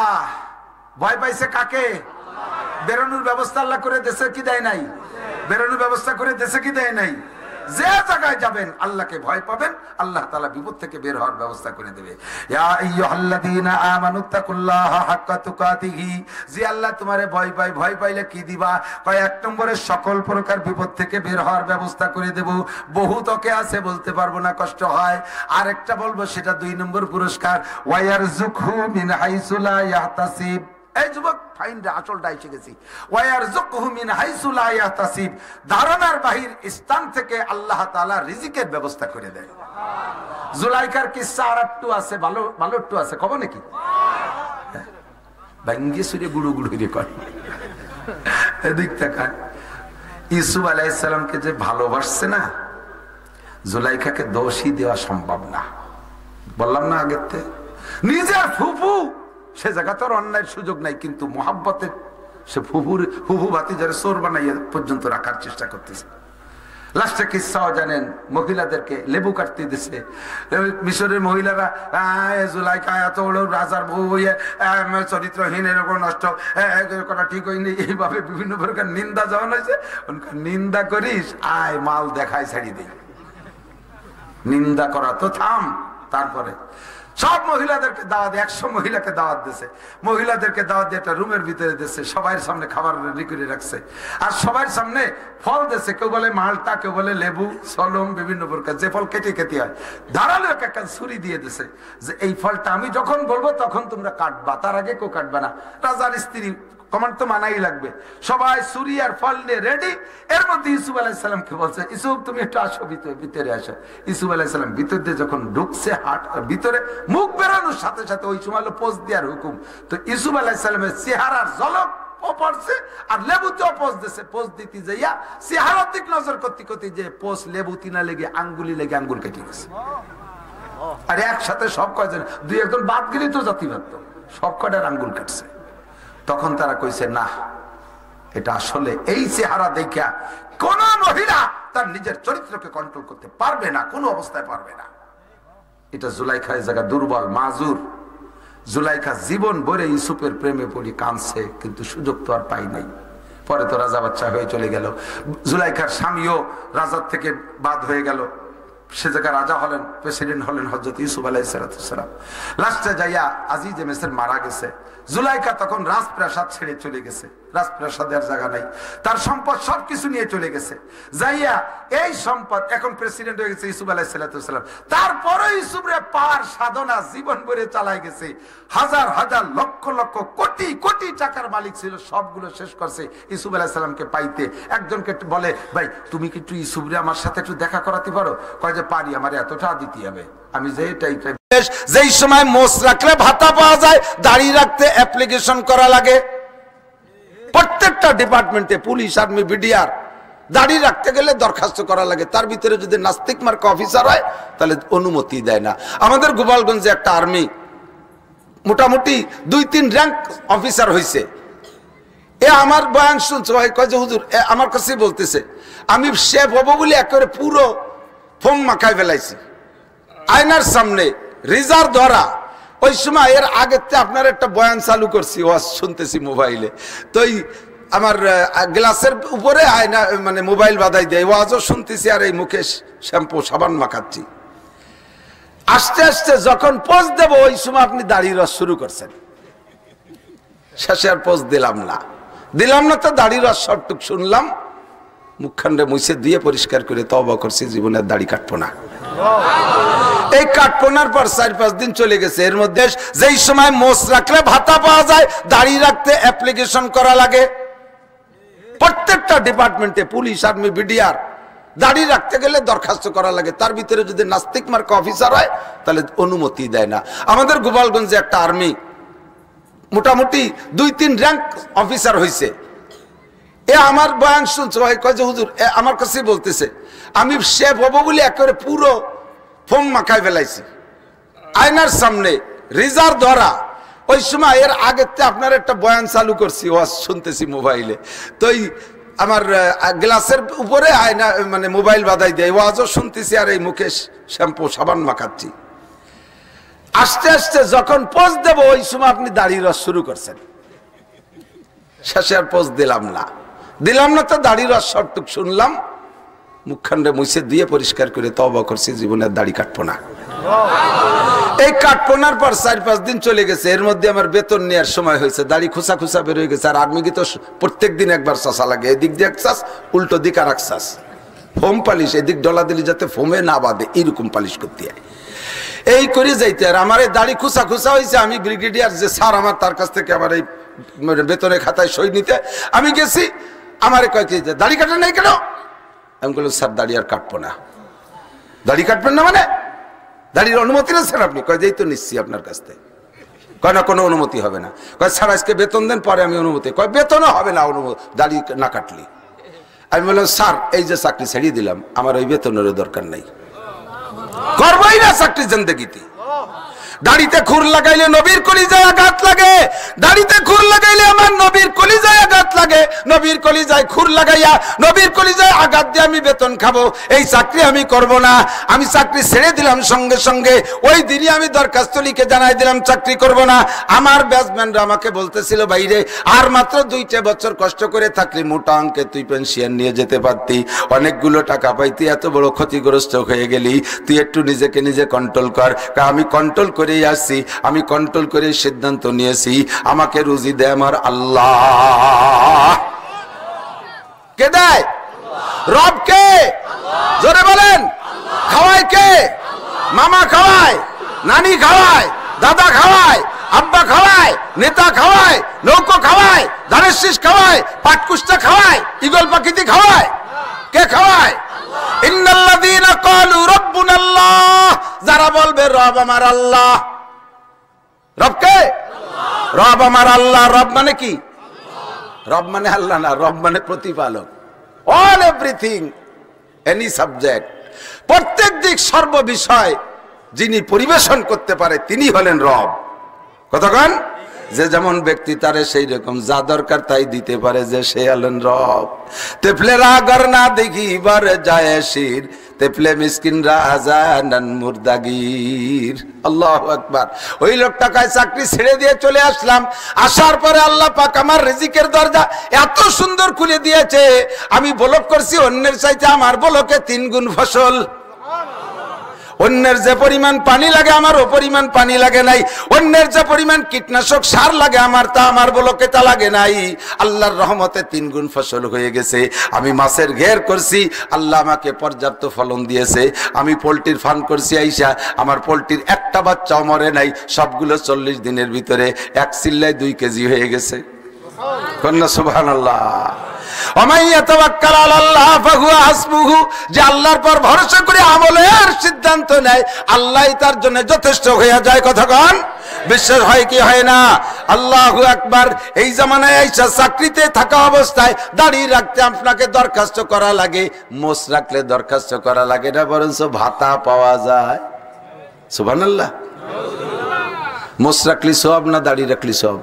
ভয় পাইছে কাকে? বেরোনোর ব্যবস্থা আল্লাহ করে দেশে কি দেয় নাই? বেরোনোর ব্যবস্থা করে দেশে কি দেয় নাই? যে জায়গায় যাবেন আল্লাহকে ভয় পাবেন, আল্লাহ তাআলা বিপদ থেকে বের হওয়ার ব্যবস্থা করে দেবে। ইয়া আইয়ুহাল্লাযীনা আমানুত্তাকুল্লাহা হাক্কা তুকাতিহি, যে আল্লাহ তোমারে ভয় পায়, ভয় পাইলে কি দিবা? কয় এক নম্বরে সকল প্রকার বিপদ থেকে বের হওয়ার ব্যবস্থা করে দেব। বহু তোকে আছে বলতে পারবো না, কষ্ট হয়। আরেকটা বলবো, সেটা 2 নম্বর পুরস্কার, ওয়ায়ারযুকহু মিন হাইসু লা ইয়াহতাসিব। এই যুবক ফাইন্ডে আসলটা এসে গেছি। ওয়ায়ারযুকহু মিন হাইসু লা ইয়াহতাসিব, ধারণার বাহির স্থান থেকে আল্লাহ তাআলা রিজিকের ব্যবস্থা করে দেয়। জুলাইখার কিসসা আর একটু আছে, ভালো ভালো একটু আছে, কব নাকি? ভাঙ্গি সুরে গুড়ু গুড়ু রে করে এদিক তাকান। ইউসুফ আলাইহিস সালামকে যে ভালোবাসছে না, জুলাইখাকে দোষই দেওয়া সম্ভব না। বললাম না আগের থেকে, নিজের ফুফু, সে জায়গা তোর অন্যায়ের সুযোগ নাই, কিন্তু মোহাব্বতে সে ফুফু ভাতিজারে চোর বানাইয়া পর্যন্ত রাখার চেষ্টা করতেছে। লাস্টে কিসসাও জানেন, মহিলাদেরকে লেবু কাটতে দিছে। মিশরের মহিলারা জুলাইখা এত বড় রাজার বউ হইয়া চরিত্রহীন, এরকম নষ্ট করা ঠিক হয়নি, এইভাবে বিভিন্ন প্রকার নিন্দা যখন হয়েছে, নিন্দা করিস আয় মাল দেখায় ছাড়ি দিই, নিন্দা করা তো থাম। তারপরে সব মহিলাদেরকে দাওয়াত, 100 মহিলাকে দাওয়াত দিয়েছে। মহিলাদেরকে দাওয়াত দিয়ে একটা রুমের ভিতরে দিয়েছে, সবার সামনে খাবার রেডি করে রাখছে, আর সবার সামনে ফল দিয়েছে। কেউ বলে মালটা, কেউ বলে লেবু, সলম, বিভিন্ন প্রকার যে ফল কেটে কেটে হয়। ধারালো একটা ছুরি দিয়ে দিয়েছে যে এই ফলটা আমি যখন বলবো তখন তোমরা কাটবা, তার আগে কেউ কাটবে না। রাজার স্ত্রী কমান্ড তো মানাই লাগবে। সবাই ছুরি আর ফল নিয়ে রেডি। এর মধ্যে ইউসুফ আলাইহিস সালামকে বলছে, ইউসুফ তুমি একটু আসো ভিতরে আসো। ইউসুফ আলাইহিস সালাম ভিতর দিয়ে যখন ঢুকছে, হাট ভিতরে মুখ বেরোনোর সাথে সাথে ওই সময় পোজ দেওয়ার হুকুম। তো ইউসুফ আলাইহিস সালামের চেহারার ঝলক পড়ছে, আর লেবুতেও পোজ দিছে। পোজ দিতে যাইয়া চেহারার দিক নজর করতে করতে যে পোজ লেবুতি না লেগে আঙ্গুলি লেগে আঙ্গুল কেটে গেছে। আর একসাথে সব কয়জন, 2-1 বাদ গেলে তো জাতি পারত, সব কয়টার আঙ্গুল কাটছে। তখন তারা কইছে, না এটা আসলে এই চেহারা দেখা কোন মহিলা তার নিজের চরিত্রকে কন্ট্রোল করতে পারবে না, কোনো অবস্থায় পারবে না। এটা জুলাইখা এই জায়গা দুর্বল, মাজুর। জুলাইখা জীবন ভরে ইউসুফের প্রেমে পড়ি কাঁদছে, কিন্তু সুযোগ তো আর পাই নাই। পরে তো রাজা বাচ্চা হয়ে চলে গেল। জুলাইখার স্বামীও রাজার থেকে বাদ হয়ে গেল, সে জায়গায় রাজা হলেন, প্রেসিডেন্ট হলেন হযরত ইউসুফ আলাইহিস সালাম। লাস্টে যাইয়া আজিজে মিসর মারা গেছে। জুলাইখা তখন রাজপ্রাসাদ ছেড়ে চলে গেছে, রাজপ্রাসাদের জায়গা নাই, তার সম্পদ সবকিছু নিয়ে চলে গেছে। যাইয়া এই সম্পদ, এখন প্রেসিডেন্ট হয়ে গেছে ইউসুফ আলাইহিস সালাম। তারপরে ইউসুফরে পার সাধনা জীবন ভরে চালাই গেছে। হাজার হাজার লক্ষ লক্ষ কোটি কোটি টাকার মালিক ছিল, সবগুলো শেষ করছে ইউসুফ আলাইহিস সালামকে পাইতে। একজনকে বলে, ভাই তুমি কি একটু ইউসুফরে আমার সাথে একটু দেখা করাতে পারো? কয় যে পারি, আমার এতটা দিতে হবে। আমি যেই সময় মোষ রাখলে ভাতা পাওয়া যায়, দাড়ি রাখতে অ্যাপ্লিকেশন করা লাগে। প্রত্যেকটা ডিপার্টমেন্টে, পুলিশ, আর্মি, বিডিআর, দাড়ি রাখতে গেলে দরখাস্ত করা লাগে। তার ভিতরে যদি নাস্তিক মার্কা অফিসার হয় তাহলে অনুমতি দেয় না। আমাদের গোপালগঞ্জে একটা আর্মি মোটামুটি 2-3 র্যাঙ্ক অফিসার হয়েছে। এ আমার বয়ান শুনছে, কয় যে হুজুর আমার কাছে বলতেছে আমি শেফ হবো বলে একেবারে পুরো ফোম মাখায় ফেলাইছি আয়নার সামনে, রিজার্ভ ধরা। ওই সময় এর আগেতে আপনার একটা বয়ান চালু করছি, ওয়াজ শুনতেছি মোবাইলে। তো আমার গ্লাসের উপরে আয়না মানে মোবাইল বাঁধাই দেয়, ওয়াজও শুনতেছি আর এই মুখে শ্যাম্পু সাবান মাখাচ্ছি। আস্তে আস্তে যখন পোজ দেব, ওই সময় আপনি দাড়ির রস শুরু করছেন। শেষে আর পোজ দিলাম না তো দাড়ির রস সবটুক শুনলাম, মুখখান্ডে মুছে দিয়ে পরিষ্কার করে তওবা করছি, জীবনের দাড়ি কাটবো না। এই কাটপোনার পর 4-5 দিন চলে গেছে। এর মধ্যে যেই সময় মোষ রাখলে ভাতা পাওয়া যায়, দাড়ি রাখতে অ্যাপ্লিকেশন করা লাগে। প্রত্যেকটা ডিপার্টমেন্টে, পুলিশ, আর্মি, বিডিআর, দাড়ি রাখতে গেলে দরখাস্ত করা লাগে। তার ভিতরে যদি নাস্তিক মার্কা অফিসার হয় তাহলে অনুমতি দেয় না। আমাদের গোপালগঞ্জে একটা আর্মি মোটামুটি 2-3 র্যাঙ্ক অফিসার হয়েছে। এ আমার বয়ান শুনছে, কয় যে হুজুর আমার কাছে বলতেছে আমি শেফ হবো বলে একেবারে পুরো ফোম মাখায় ফেলাইছি আয়নার সামনে, রিজার্ভ ধরা। ওই সময় এর আগে আপনার একটা বয়ান চালু করছি, ওয়াজ শুনতেছি মোবাইলে, তো আমার গ্লাসের উপরে আয়না মানে মোবাইল বাঁধাই দেয়, ওয়াজও শুনতেছি আর এই মুখে শ্যাম্পু সাবান মাখাচ্ছি। আস্তে আস্তে যখন পোজ দেব ওই সময় আপনি দাড়ির রস শুরু করছেন, শেষে আর পোজ দিলাম না তো দাড়ির রস সবটুক শুনলাম, মুখখান্ডে মুছে দিয়ে পরিষ্কার করে তওবা করছি, জীবনের দাড়ি কাটবো না। এই কাটপোনার পর 4-5 দিন চলে গেছে, এর মধ্যে আমার বেতন নেওয়ার সময় হয়েছে, দাড়ি খুসা খুসা বের হয়ে গেছে। আর আর্মিকে তো প্রত্যেক দিন একবার চাষা লাগে, এদিক দিয়ে এক চাষ, উল্টো দিক আর এক চাষ, ফোম পালিশ, এদিক ডলা দিলি যাতে ফোমে না বাঁধে এইরকম পালিশ করতে হয়। এই করে যাইতে আর আমার এই দাড়ি খুসা খুসা হয়েছে। আমি ব্রিগেডিয়ার যে স্যার আমার, তার কাছ থেকে আমার এই বেতনের খাতায় সই নিতে আমি গেছি, আমার কয় কি দাড়ি কাটা নাই কেন? আমি বললাম স্যার দাড়ি আর কাটবো না। দাড়ি কাটবেন না মানে? দাড়ির অনুমতি নিচ্ছেন আপনি? কয় যেই তো নিচ্ছি আপনার কাছ থেকে। কয় না কোনো অনুমতি হবে না। কয় স্যার আজকে বেতন দেন, পরে আমি অনুমতি। কয় বেতনও হবে না অনুমতি দাড়ি না কাটলি। আমি বললাম স্যার এই যে চাকরি ছেড়িয়ে দিলাম, আমার ওই বেতনেরও দরকার নাই, করবোই না চাকরি জিন্দেগিতে। দাড়িতে খুর লাগাইলে নবীর কলিজায় আঘাত লাগে, দাড়িতে খুর লাগাইলে আমার নবীর কলিজায় আঘাত লাগে। নবীর কলিজায় খুর লাগাইয়া নবীর কলিজায় আঘাত দিয়ে আমি বেতন খাবো, এই চাকরি আমি করব না। আমি চাকরি ছেড়ে দিলাম, সঙ্গে সঙ্গে ওই দিনই আমি দরখাস্ত লিখে জানাই দিলাম চাকরি করব না। আমার ব্যাচম্যানরা আমাকে বলতেছিল বাইরে আর মাত্র 2টা বছর কষ্ট করে থাকলে মোটা অঙ্কে তুই পেনশন নিয়ে যেতে পারতি, অনেকগুলো টাকা পাইতি, এত বড় ক্ষতিগ্রস্ত হয়ে গেলি, তুই একটু নিজেকে নিজে কন্ট্রোল কর। আমি কন্ট্রোল করে আসছি, আমি কন্ট্রোল করে সিদ্ধান্ত নিয়েছি আমাকে রুজি দেয় আমার আল্লাহ। কে দেয়? রব কে? জোরে বলেন। খাওয়ায় কে? মামা খাওয়ায়, নানি খাওয়ায়, দাদা খাওয়ায়, আব্বা খাওয়ায়, নেতা খাওয়ায়, নৌকো খাওয়ায়, ধানের শীষ খাওয়ায়, পাটকুষ্টা খাওয়ায়, ঈগল পাখিতে খাওয়ায়। কে খাওয়ায়? ইন্নাল্লাযীনা ক্বালু রাব্বুনাল্লাহ, যারা বলবে রব আমার আল্লাহ। রব কে? রব আমার আল্লাহ। রব মানে কি? রব মানে আল্লাহ না, রব মানে প্রতিপালক। অল এভরিথিং, এনি সাবজেক্ট, প্রত্যেক দিক সর্ব বিষয় যিনি পরিবেশন করতে পারে তিনি হলেন রব। কতক্ষণ? যে যেমন ব্যক্তি তারে সেই রকম যা দরকার তাই দিতে পারে, যে সে হলেন রব। তেফলেরা গর না দেখিবার যায় শির, তেফলে মিসকিনরা আজানান মুর্দাগির। আল্লাহু আকবার। ওই লোকটাকে চাকরি ছেড়ে দিয়ে চলে আসলাম, আসার পরে আল্লাহ পাক আমার রিজিকের দরজা এত সুন্দর খুলে দিয়েছে, আমি বলক করছি অন্যের চাইতে আমার বলকে 3 গুণ ফসল। অন্যের যে পরিমাণ পানি লাগে আমার ও পরিমাণ পানি লাগে নাই, অন্যের যে পরিমাণ কীটনাশক সার লাগে আমার তা আমার বলকে তা লাগে নাই। আল্লাহর রহমতে 3 গুণ ফসল হয়ে গেছে। আমি মাছের ঘের করছি, আল্লাহ আমাকে পর্যাপ্ত ফলন দিয়েছে। আমি পোল্ট্রির ফার্ম করছি, আইসা আমার পোল্ট্রির একটা বাচ্চাও মরে নাই, সবগুলো 40 দিনের ভিতরে 1 চিল্লায় 2 কেজি হয়ে গেছে। কন্যা সুবহানাল্লাহ। যে আল্লাহর পর ভরসা করে আমলের সিদ্ধান্ত নেয় আল্লাহই তার জন্য যথেষ্ট হয়ে যায়। কথাগণ বিশ্বাস হয় কি হয় না? আল্লাহু আকবার। এই জামানায় আইসা চাকরিতে থাকা অবস্থায় দাড়ি রাখতে আপনাকে দরখাস্ত করা লাগে, মোষ রাখলে দরখাস্ত করা লাগে না, বরঞ্চ ভাতা পাওয়া যায়। সুবহানাল্লাহ। মোষ রাখলি সব না দাড়ি রাখলি সব?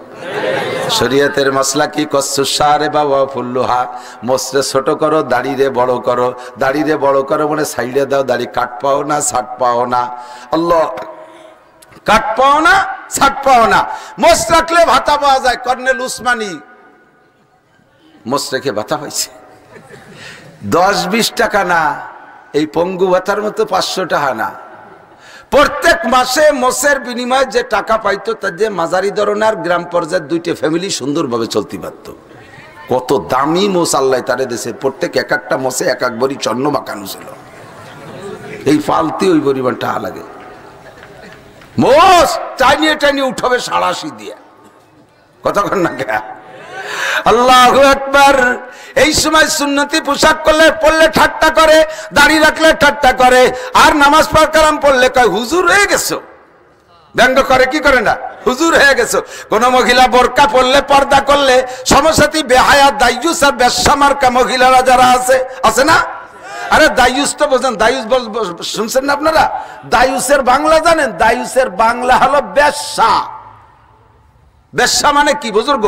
শরীয়তের মাসলা কি? কসুসারে বাবা ফুল্লুহা, মোসরে ছোট করো, দাড়িরে বড় করো। দাড়িরে বড় করো মানে সাইডে দাও, দাড়ি কাট পাও না, ছাট পাও না। আল্লাহ, কাট পাও না, ছাট পাও না। মোস রাখলে ভাতা পাওয়া যায়। কর্নেল উসমানী মোস রেখে ভাতা পাইছে 10-20 টাকা না, এই পঙ্গু ভাতার মতো 500 টাকা না। প্রত্যেক মাসে মোষের বিনিময়ে যে টাকা পাইতো তার যে মাঝারি ধরনের গ্রাম পর্যায়ের 2টা ফ্যামিলি সুন্দরভাবে চলতে পারত। কত দামি মোষ আল্লাহ তারে দেশে, প্রত্যেক এক একটা মোষে 1 ভরি স্বর্ণ মাখানো ছিল। এই ফালতি ওই পরিমাণ টাকা লাগে। মোষ টাইনিয়ে টাইনিয়ে উঠাবে 87 দিয়ে। কতক্ষণ না গে? আল্লাহু আকবার। এই সময় সুন্নতি পোশাক পড়লে ঠাট্টা করে, দাড়ি রাখলে ঠাট্টা করে, আর নামাজ পড়া কালাম পড়লে কয় হুজুর হয়ে গেছো। ব্যঙ্গ করে, কি করে না? হুজুর হয়ে গেছো। কোন মহিলা বোরকা পড়লে, পর্দা করলে, সমসাথী বেহায়া দাইয়ুস আর বেশ্যা মার্কা মহিলারা যারা আছে না? আরে দাইয়ুস তো বোঝেন, দাইয়ুস শুনছেন না আপনারা? দাইয়ুসের বাংলা জানেন? দাইয়ুসের বাংলা হলো বেশ্যা। ব্যবসা মানে কি বুজুর্গ?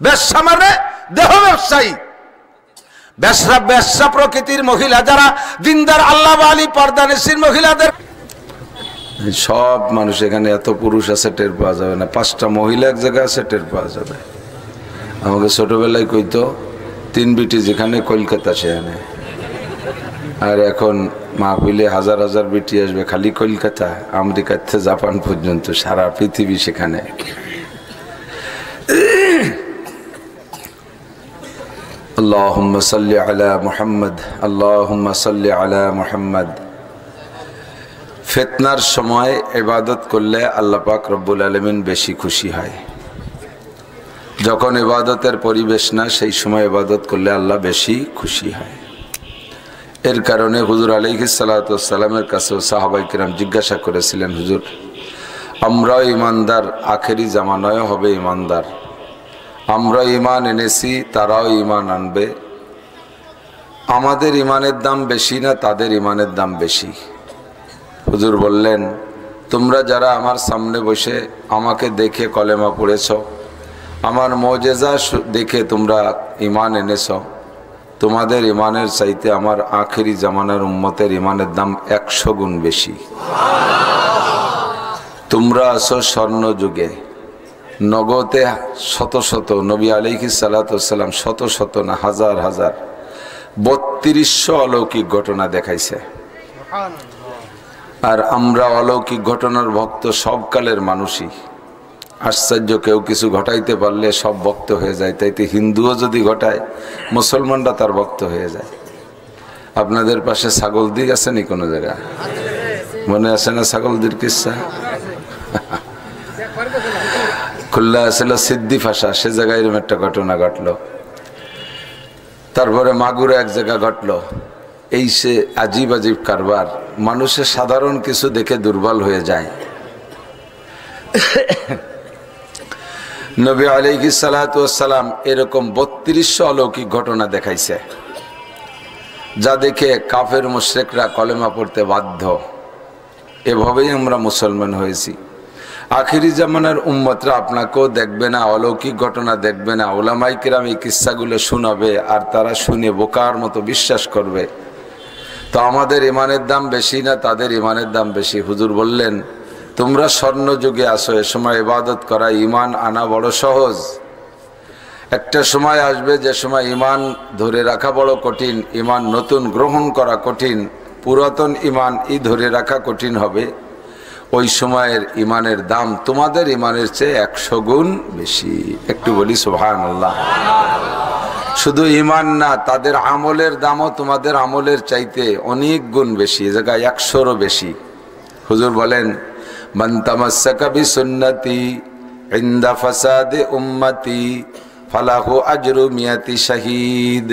ব্যবসা মানে দেহ ব্যবসায়ী। ব্যবসা প্রকৃতির মহিলা যারা দিনদার আল্লাহ আলী পর্দানিসীর মহিলাদের, সব মানুষ এখানে এত পুরুষ আছে টের পাওয়া যাবে না, 5টা মহিলা এক জায়গায় আছে টের পাওয়া যাবে। আমাকে ছোটবেলায় কইতো 3 বিটি যেখানে কলকাতা সেখানে, আর এখন মাহফিলে হাজার হাজার বিটি আসবে, খালি কলকাতা, আমেরিকা থেকে জাপান পর্যন্ত সারা পৃথিবী সেখানে। আল্লাহুম্মা সাল্লি আলা মুহাম্মদ, আল্লাহুম্মা সাল্লি আলা মুহাম্মদ। ফিতনার সময় ইবাদত করলে আল্লাহ পাক রব্বুল আলামিন বেশি খুশি হয়। যখন ইবাদতের পরিবেশ না সেই সময় ইবাদত করলে আল্লাহ বেশি খুশি হয়। এর কারণে হুজুর আলাইহিস সালাতু ওয়াস সালামের কাছে সাহাবায়ে কিরাম জিজ্ঞাসা করেছিলেন, হুজুর আমরাও ইমানদার, আখেরি জামানায় হবে ইমানদার, আমরা ইমান এনেছি তারাও ইমান আনবে, আমাদের ইমানের দাম বেশি না তাদের ইমানের দাম বেশি? হুজুর বললেন, তোমরা যারা আমার সামনে বসে আমাকে দেখে কলেমা পড়েছ, আমার মুজিজা দেখে তোমরা ইমান এনেছ, তোমাদের ইমানের চাইতে আমার আখেরি জামানার উম্মতের ইমানের দাম 100 গুণ বেশি। তোমরা আছো স্বর্ণ যুগে, নগদে শত শত নবী আলাইহিস সালাতু ওয়াস সালাম শত শত না হাজার হাজার 3200 অলৌকিক ঘটনা দেখাইছে। আর আমরা অলৌকিক ঘটনার ভক্ত, সব কালের মানুষই। আশ্চর্য, কেউ কিছু ঘটাইতে পারলে সব ভক্ত হয়ে যায়, তাইতে হিন্দুও যদি ঘটায় মুসলমানরা তার ভক্ত হয়ে যায়। আপনাদের পাশে ছাগলদির আছে নি কোনো জায়গা? মনে আছে না ছাগলদির কিসসা? খুল্লা ছিল সিদ্ধি ফাঁসা, সে জায়গায় এরকম একটা ঘটনা ঘটলো। তারপরে মাগুরে এক জায়গা ঘটলো। এই সে আজীব আজীব কারবার, মানুষের সাধারণ কিছু দেখে দুর্বল হয়ে যায়। নবী আলাইহিস সালাতু ওয়াস সালাম এরকম 3200 অলৌকিক ঘটনা দেখাইছে, যা দেখে কাফের মুশরিকরা কলেমা পড়তে বাধ্য। এভাবেই আমরা মুসলমান হয়েছি। আখিরি জামানার উম্মতরা আপনাকেও দেখবে না, অলৌকিক ঘটনা দেখবে না, উলামায়ে কিরাম এই কিস্সাগুলো শোনাবে আর তারা শুনে বোকার মতো বিশ্বাস করবে। তো আমাদের ইমানের দাম বেশি না তাদের ইমানের দাম বেশি? হুজুর বললেন, তোমরা স্বর্ণ যুগে আসো, এ সময় ইবাদত করা, ইমান আনা বড় সহজ। একটা সময় আসবে যে সময় ইমান ধরে রাখা বড় কঠিন, ইমান নতুন গ্রহণ করা কঠিন, পুরাতন ইমান ধরে রাখা কঠিন হবে। ওই সময়ের ইমানের দাম তোমাদের ইমানের চেয়ে 100 গুণ বেশি। একটু বলি সুবহানাল্লাহ। শুধু ইমান না, তাদের আমলের দামও তোমাদের আমলের চাইতে অনেক গুণ বেশি, এ জায়গায় 100রও বেশি। হুজুর বলেন, মান তামাসসাকা বিসুন্নতি ইনদা ফাসাদি উম্মতি ফালাহু আজরু মিয়াতি শাহীদ।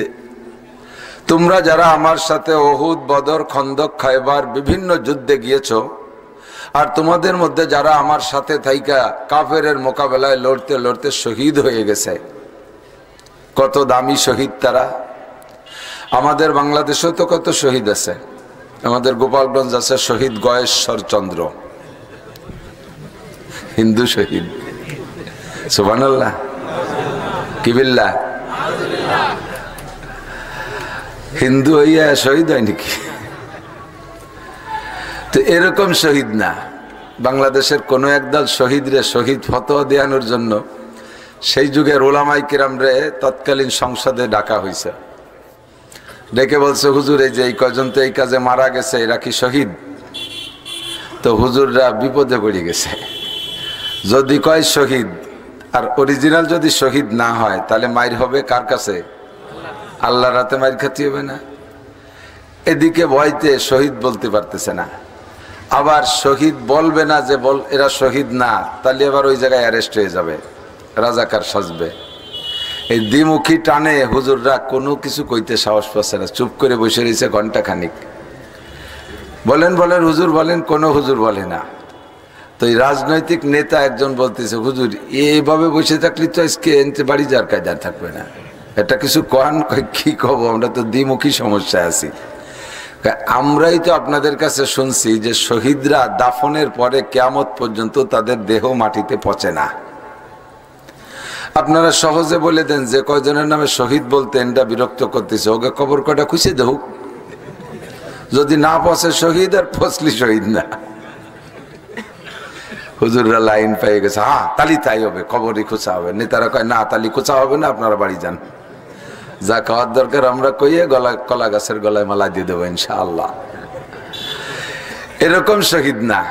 তোমরা যারা আমার সাথে উহুদ, বদর, খন্দক, খায়বার বিভিন্ন যুদ্ধে গিয়েছো, আর তোমাদের মধ্যে যারা আমার সাথে থাইকা কাফেরের মোকাবেলায় লড়তে লড়তে শহীদ হয়ে গেছে, কত দামি শহীদ তারা। আমাদের বাংলাদেশেও তো কত শহীদ আছে। আমাদের গোপালগঞ্জ আছে শহীদ গয়েশ্বর চন্দ্র, হিন্দু শহীদ। সুবহানাল্লাহ, কি বিল্লাহ। হিন্দু হইয়া শহীদ হয় নাকি? তো এরকম শহীদ না। বাংলাদেশের কোনো একদল শহীদরে শহীদ ফতোয়া দেওয়ানোর জন্য সেই যুগের উলামায়ে কিরামরে তৎকালীন সংসদে ডাকা হয়েছে। ডেকে বলছে, হুজুর এই যে এই কয়জন তো এই কাজে মারা গেছে, এরা কি শহীদ? তো হুজুররা বিপদে পড়ে গেছে। যদি কয় শহীদ আর অরিজিনাল যদি শহীদ না হয়, তাহলে মাইর হবে কার কাছে? আল্লাহর রাতে মাইর খাতি হবে না। এদিকে ভয়তে শহীদ বলতে পারতেছে না, আবার শহীদ বলবে না যে এরা শহীদ না, তাহলে আবার ওই জায়গায় অ্যারেস্ট হয়ে যাবে, রাজাকার সাজবে। এই দ্বিমুখী টানে হুজুররা কোনো কিছু কইতে সাহস পাচ্ছে না, চুপ করে বসে রয়েছে ঘন্টা খানিক। বলেন বলেন হুজুর বলেন, কোনো হুজুর বলে না। তো এই রাজনৈতিক নেতা একজন বলতেছে, হুজুর এইভাবে বসে থাকলে তো আজকে বাড়ি যাওয়ার কায়দা থাকবে না, এটা কিছু কন। কি কব, আমরা তো দ্বিমুখী সমস্যায় আছি। আমরাই তো আপনাদের কাছে শুনছি যে শহীদরা দাফনের পরে কিয়ামত পর্যন্ত তাদের দেহ মাটিতে পচে না। আপনারা সহজে বলে দেন যে কয়জনের নামে শহীদ বলতেন, এটা বিরক্ত করতেছে, ওকে কবর কটা খুঁজে দেহ, যদি না পচে শহীদ আর ফসলি শহীদ না। হুজুররা লাইন পেয়ে গেছে, হ্যাঁ তালি তাই হবে, কবরই খোঁচা হবে। নেতারা কয় না তালি খোঁচা হবে না, আপনারা বাড়ি যান, যা খাওয়ার দরকার আমরা কইয়ে কলা গাছের গলায় মালা দিয়ে দেবো ইনশাআল্লাহ। এরকম শহীদ না,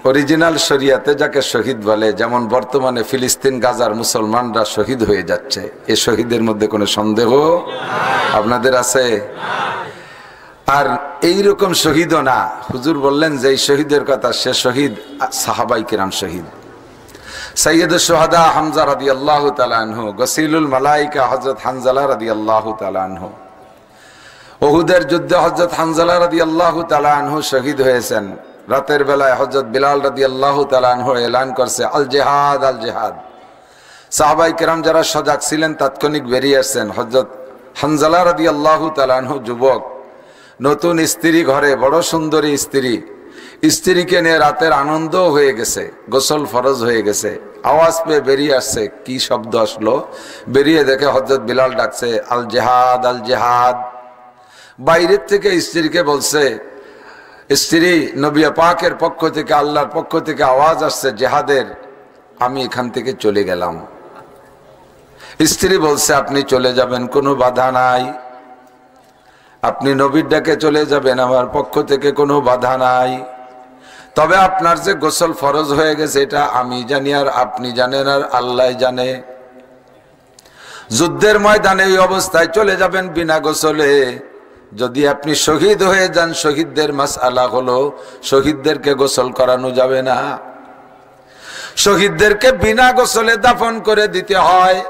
অরিজিনাল শরিয়াতে যাকে শহীদ বলে, যেমন বর্তমানে ফিলিস্তিন গাজার মুসলমানরা শহীদ হয়ে যাচ্ছে, এ শহীদের মধ্যে কোনো সন্দেহ আপনাদের আছে? আর এইরকম শহীদও না, হুজুর বললেন যে এই শহীদের কথা, সে শহীদ সাহাবাই কিরাম শহীদ। সৈয়দুশ শুহাদা হামজা রাদিয়াল্লাহু তাআলা আনহু, গসিলুল মালাইকা হযরত হানজালা রাদিয়াল্লাহু তাআলা আনহু। উহুদের যুদ্ধে হযরত হানজালা রাদিয়াল্লাহু তাআলা আনহু শহীদ হয়েছেন। রাতের বেলায় হযরত বিলাল রাদিয়াল্লাহু তাআলা আনহু এলান করছে আল জিহাদ আল জিহাদ। সাহাবায়ে কেরাম যারা সজাগ ছিলেন তাৎক্ষণিক বেরিয়ে আসছেন। হযরত হানজালা রাদিয়াল্লাহু তাআলা আনহু যুবক, নতুন স্ত্রী ঘরে, বড় সুন্দরী স্ত্রী, স্ত্রীকে নিয়ে রাতের আনন্দ হয়ে গেছে, গোসল ফরজ হয়ে গেছে, আওয়াজ পেয়ে বেরিয়ে আসছে। কি শব্দ আসলো, বেরিয়ে দেখে হযরত বিলাল ডাকছে আল জিহাদ আল জিহাদ। বাইরের থেকে স্ত্রীকে বলছে, স্ত্রী নবী পাকের পক্ষ থেকে, আল্লাহর পক্ষ থেকে আওয়াজ আসছে জিহাদের, আমি এখান থেকে চলে গেলাম। স্ত্রী বলছে আপনি চলে যাবেন, কোনো বাধা নাই, আপনি নবীর ডাকে চলে যাবেন, আমার পক্ষ থেকে কোনো বাধা নাই। তবে আপনার যে গোসল ফরজ হয়ে গেছে এটা আমি জানি আর আপনি জানেন আর আল্লাহ জানে। যুদ্ধের ময়দানে এই অবস্থায় চলে যাবেন বিনা গোসলে। যদি আপনি শহীদ হয়ে যান, শহীদদের মাসআলা হলো শহীদদেরকে গোসল করানো যাবে না, শহীদদেরকে বিনা গোসলে দাফন করে দিতে হয়।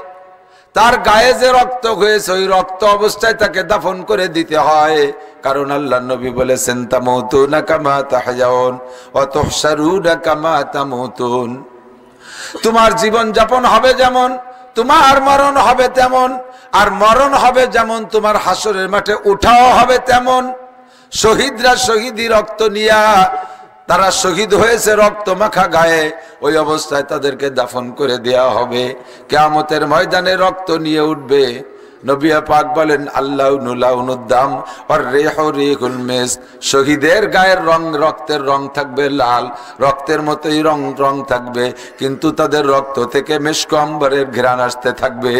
তার গায়ে যে রক্ত হয়েছে ওই রক্ত অবস্থায় তাকে দাফন করে দিতে হয়, কারণ আল্লাহর নবী বলেছেন তামুতুনা কামা তাহয়াউন ওয়া তুহশারুনা কামা তামুতুন। তোমার জীবন যাপন হবে যেমন, তোমার মরণ হবে তেমন, আর মরণ হবে যেমন তোমার হাসরের মাঠে উঠাও হবে তেমন। শহীদরা শহীদি রক্ত নিয়া, তারা শহীদ হয়েছে রক্ত মাখা গায়ে, ওই অবস্থায় তাদেরকে দাফন করে দেয়া হবে। কিয়ামতের ময়দানে রক্ত নিয়ে উঠবে। নবী পাক বলেন আল্লাহু লাউনুদ্দাম ওয়ার রিহু রিহুল মিস। শহীদের গায়ের রং, রক্তের রং থাকবে লাল, রক্তের মতোই রং থাকবে, কিন্তু তাদের রক্ত থেকে মিশক আম্বরের ঘ্রাণ আসতে থাকবে।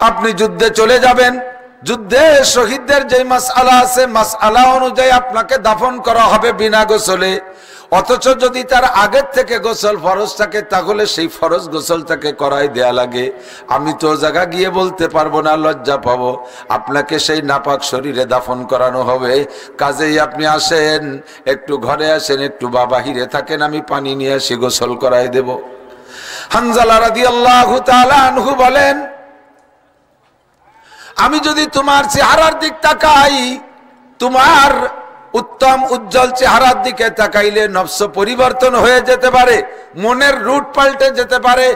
আপনি যুদ্ধে চলে যাবেন, যুদ্ধে শহীদদের যে মাসআলা আছে মাসআলা অনুযায়ী আপনাকে দাফন করা হবে বিনা গোসলে। অথচ যদি তার আগের থেকে গোসল ফরজ থাকে তাহলে সেই ফরজ গোসলটাকে করাই দেয়া লাগে। আমি তো জায়গা গিয়ে বলতে পারবো না, লজ্জা পাবো, আপনাকে সেই নাপাক শরীরে দাফন করানো হবে। কাজেই আপনি আসেন, একটু ঘরে আসেন, একটু বা বাহিরে থাকেন, আমি পানি নিয়ে আসি, গোসল করাই দেব। হানজালা রাদিয়াল্লাহু তাআলা আনহু বলেন, আমি যদি তোমার চেহারার দিক তাকাই, তোমার উত্তম উজ্জ্বল চেহারার দিকে তাকাইলে নফস পরিবর্তন হয়ে যেতে পারে, মনের রুট পাল্টে যেতে পারে,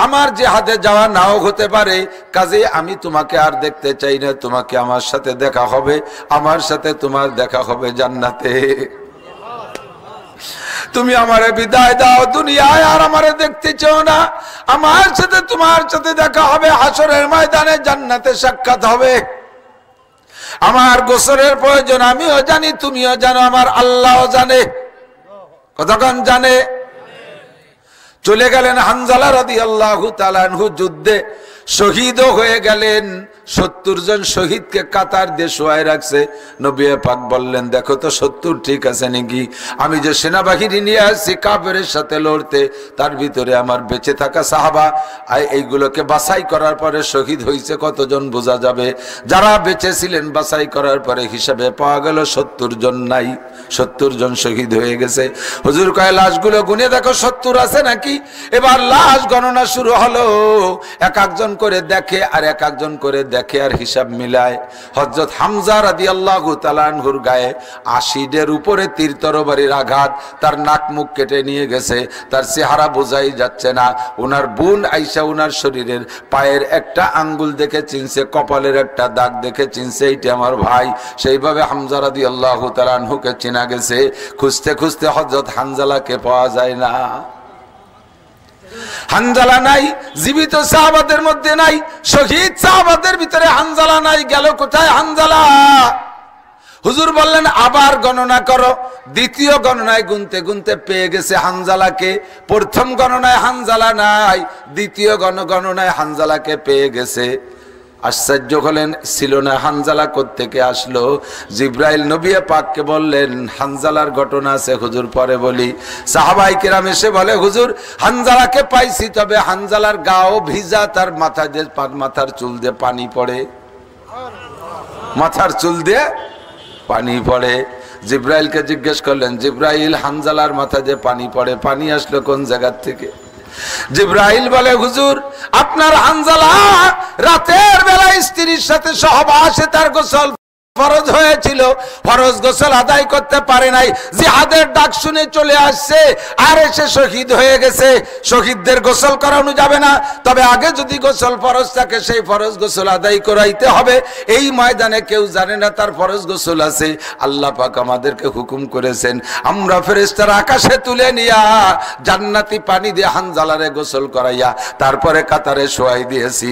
আমার জিহাদে যাওয়া নাও হতে পারে। কাজে আমি তোমাকে আর দেখতে চাই না, তোমাকে আমার সাথে দেখা হবে, আমার সাথে তোমার দেখা হবে জান্নাতে। তুমি আমারে বিদায় দাও দুনিয়ায়, আর আমারে দেখতে চাও না, আমার সাথে তোমার সাথে দেখা হবে হাসরের ময়দানে, জান্নাতে সাক্ষাৎ হবে। আমার গোসলের প্রয়োজন আমিও জানি, তুমিও জানো, আমার আল্লাহও জানে। কতক্ষণ জানে? চলে গেলেন হানজালা রাদিয়াল্লাহু তাআলা আনহু, যুদ্ধে শহীদও হয়ে গেলেন। 70 জন শহীদকে কাতার দিয়ে শোয়ায় রাখছে। নবী পাক বললেন দেখো তো 70 ঠিক আছে নাকি? আমি যে সেনাবাহিনী নিয়ে আসছি কাফেরের সাথে লড়তে, তার ভিতরে আমার বেঁচে থাকা সাহাবা, এইগুলোকে বাছাই করার পরে শহীদ হয়েছে কতজন বোঝা যাবে। যারা বেঁচে ছিলেন বাছাই করার পরে হিসাবে পাওয়া গেল 70 জন নাই, 70 জন শহীদ হয়ে গেছে। হুজুর কয় লাশগুলো গুনে দেখো 70 আছে নাকি? এবার লাশ গণনা শুরু হলো, এক একজন করে দেখে আর এক একজন করে দেখে আর হিসাব মিলায়। হযরত হামজা রাদিয়াল্লাহু তাআলা আনহুর গায়ে 80 উপরে তীর তরবারির আঘাত, তার নাক মুখ কেটে নিয়ে গেছে, তার চেহারা বোঝাই যাচ্ছে না। ওনার বোন আইসা ওনার শরীরের পায়ের একটা আঙ্গুল দেখে চিনছে, কপালের একটা দাগ দেখে চিনছে, এইটা আমার ভাই। সেইভাবে হামজা রাদিয়াল্লাহু তাআলা আনহুকে চেনা গেছে। খুঁজতে খুঁজতে হযরত হানজালাকে পাওয়া যায় না। হানজালা নাই, জীবিত সাহাবাদের মধ্যে নাই, শহীদ সাহাবাদের ভিতরে হানজালা নাই। গেল কোথায় হানজালা? হুজুর বললেন আবার গণনা করো। দ্বিতীয় গণনায় গুনতে গুনতে পেয়ে গেছে হানজালাকে। প্রথম গণনায় হানজালা নাই, দ্বিতীয় গণনায় হানজালাকে পেয়ে গেছে। আশ্চর্য হলেন, ছিল না হানজালা কোত্থেকে আসলো? জিব্রাইল নবী পাককে বললেন হানজালার ঘটনা আছে হুজুর পরে বলি। সাহাবায়ে কেরাম এসে বলে হুজুর হানজালাকে পাইছি, তবে হানজালার গাও ভিজা, তার মাথার চুল দিয়ে পানি পড়ে, মাথার চুল দিয়ে পানি পড়ে। জিব্রাইলকে জিজ্ঞেস করলেন, জিব্রাইল হানজালার মাথা দিয়ে পানি পড়ে, পানি আসলো কোন জায়গা থেকে? জিব্রাইল বলে হুজুর আপনার হানজালা রাতের বেলা স্ত্রীর সাথে সহবাসে তার গোসল ফরজ হয়েছিল, ফরজ গোসল আদায় করতে পারে নাই, জিহাদের ডাক শুনে চলে আসছে আর এসে শহীদ হয়ে গেছে। শহীদদের গোসল করানো যাবে না, তবে আগে যদি গোসল ফরজ থাকে সেই ফরজ গোসল আদায় করাইতে হবে। এই ময়দানে কেউ জানে না তার ফরজ গোসল আছে। আল্লাহ পাক আমাদেরকে হুকুম করেছেন আমরা ফেরেশতারা আকাশে তুলে নিয়া জান্নাতি পানি দিয়ে হানজালারে গোসল করাইয়া তারপরে কাতারে শোয়াই দিয়েছি।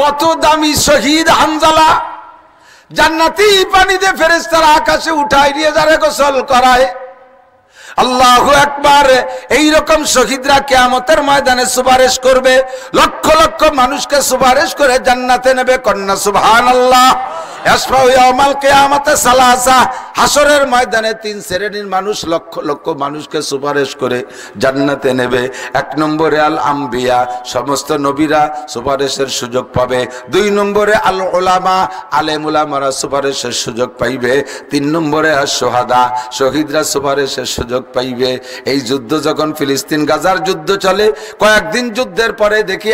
কত দামি শহীদ হানজালা! জান্নাতি পানিতে ফেরেশতারা আকাশে উঠাই নিয়ে যারে গোসল করায়। আল্লাহু আকবার! এইরকম শহীদরা কিয়ামতের ময়দানে সুপারিশ করবে, লক্ষ লক্ষ মানুষকে সুপারিশ করে জান্নাতে নেবে। কন্যা সুবহানাল্লাহ। হাসরের ময়দানে 3 শ্রেণীর মানুষ লক্ষ লক্ষ মানুষকে সুপারিশ করে জান্নাতে নেবে। 1 নম্বরে আল আম্বিয়া, সমস্ত নবীরা সুপারিশের সুযোগ পাবে। 2 নম্বরে আল উলামা, আলেম উলামারা সুপারিশের সুযোগ পাইবে। 3 নম্বরে আর সোহাদা, শহীদরা সুপারিশের সুযোগ পাইবে। এই যুদ্ধ যখন ফিলিস্তিন গাজার যুদ্ধ চলে, কয়েকদিন যুদ্ধের পরে দেখি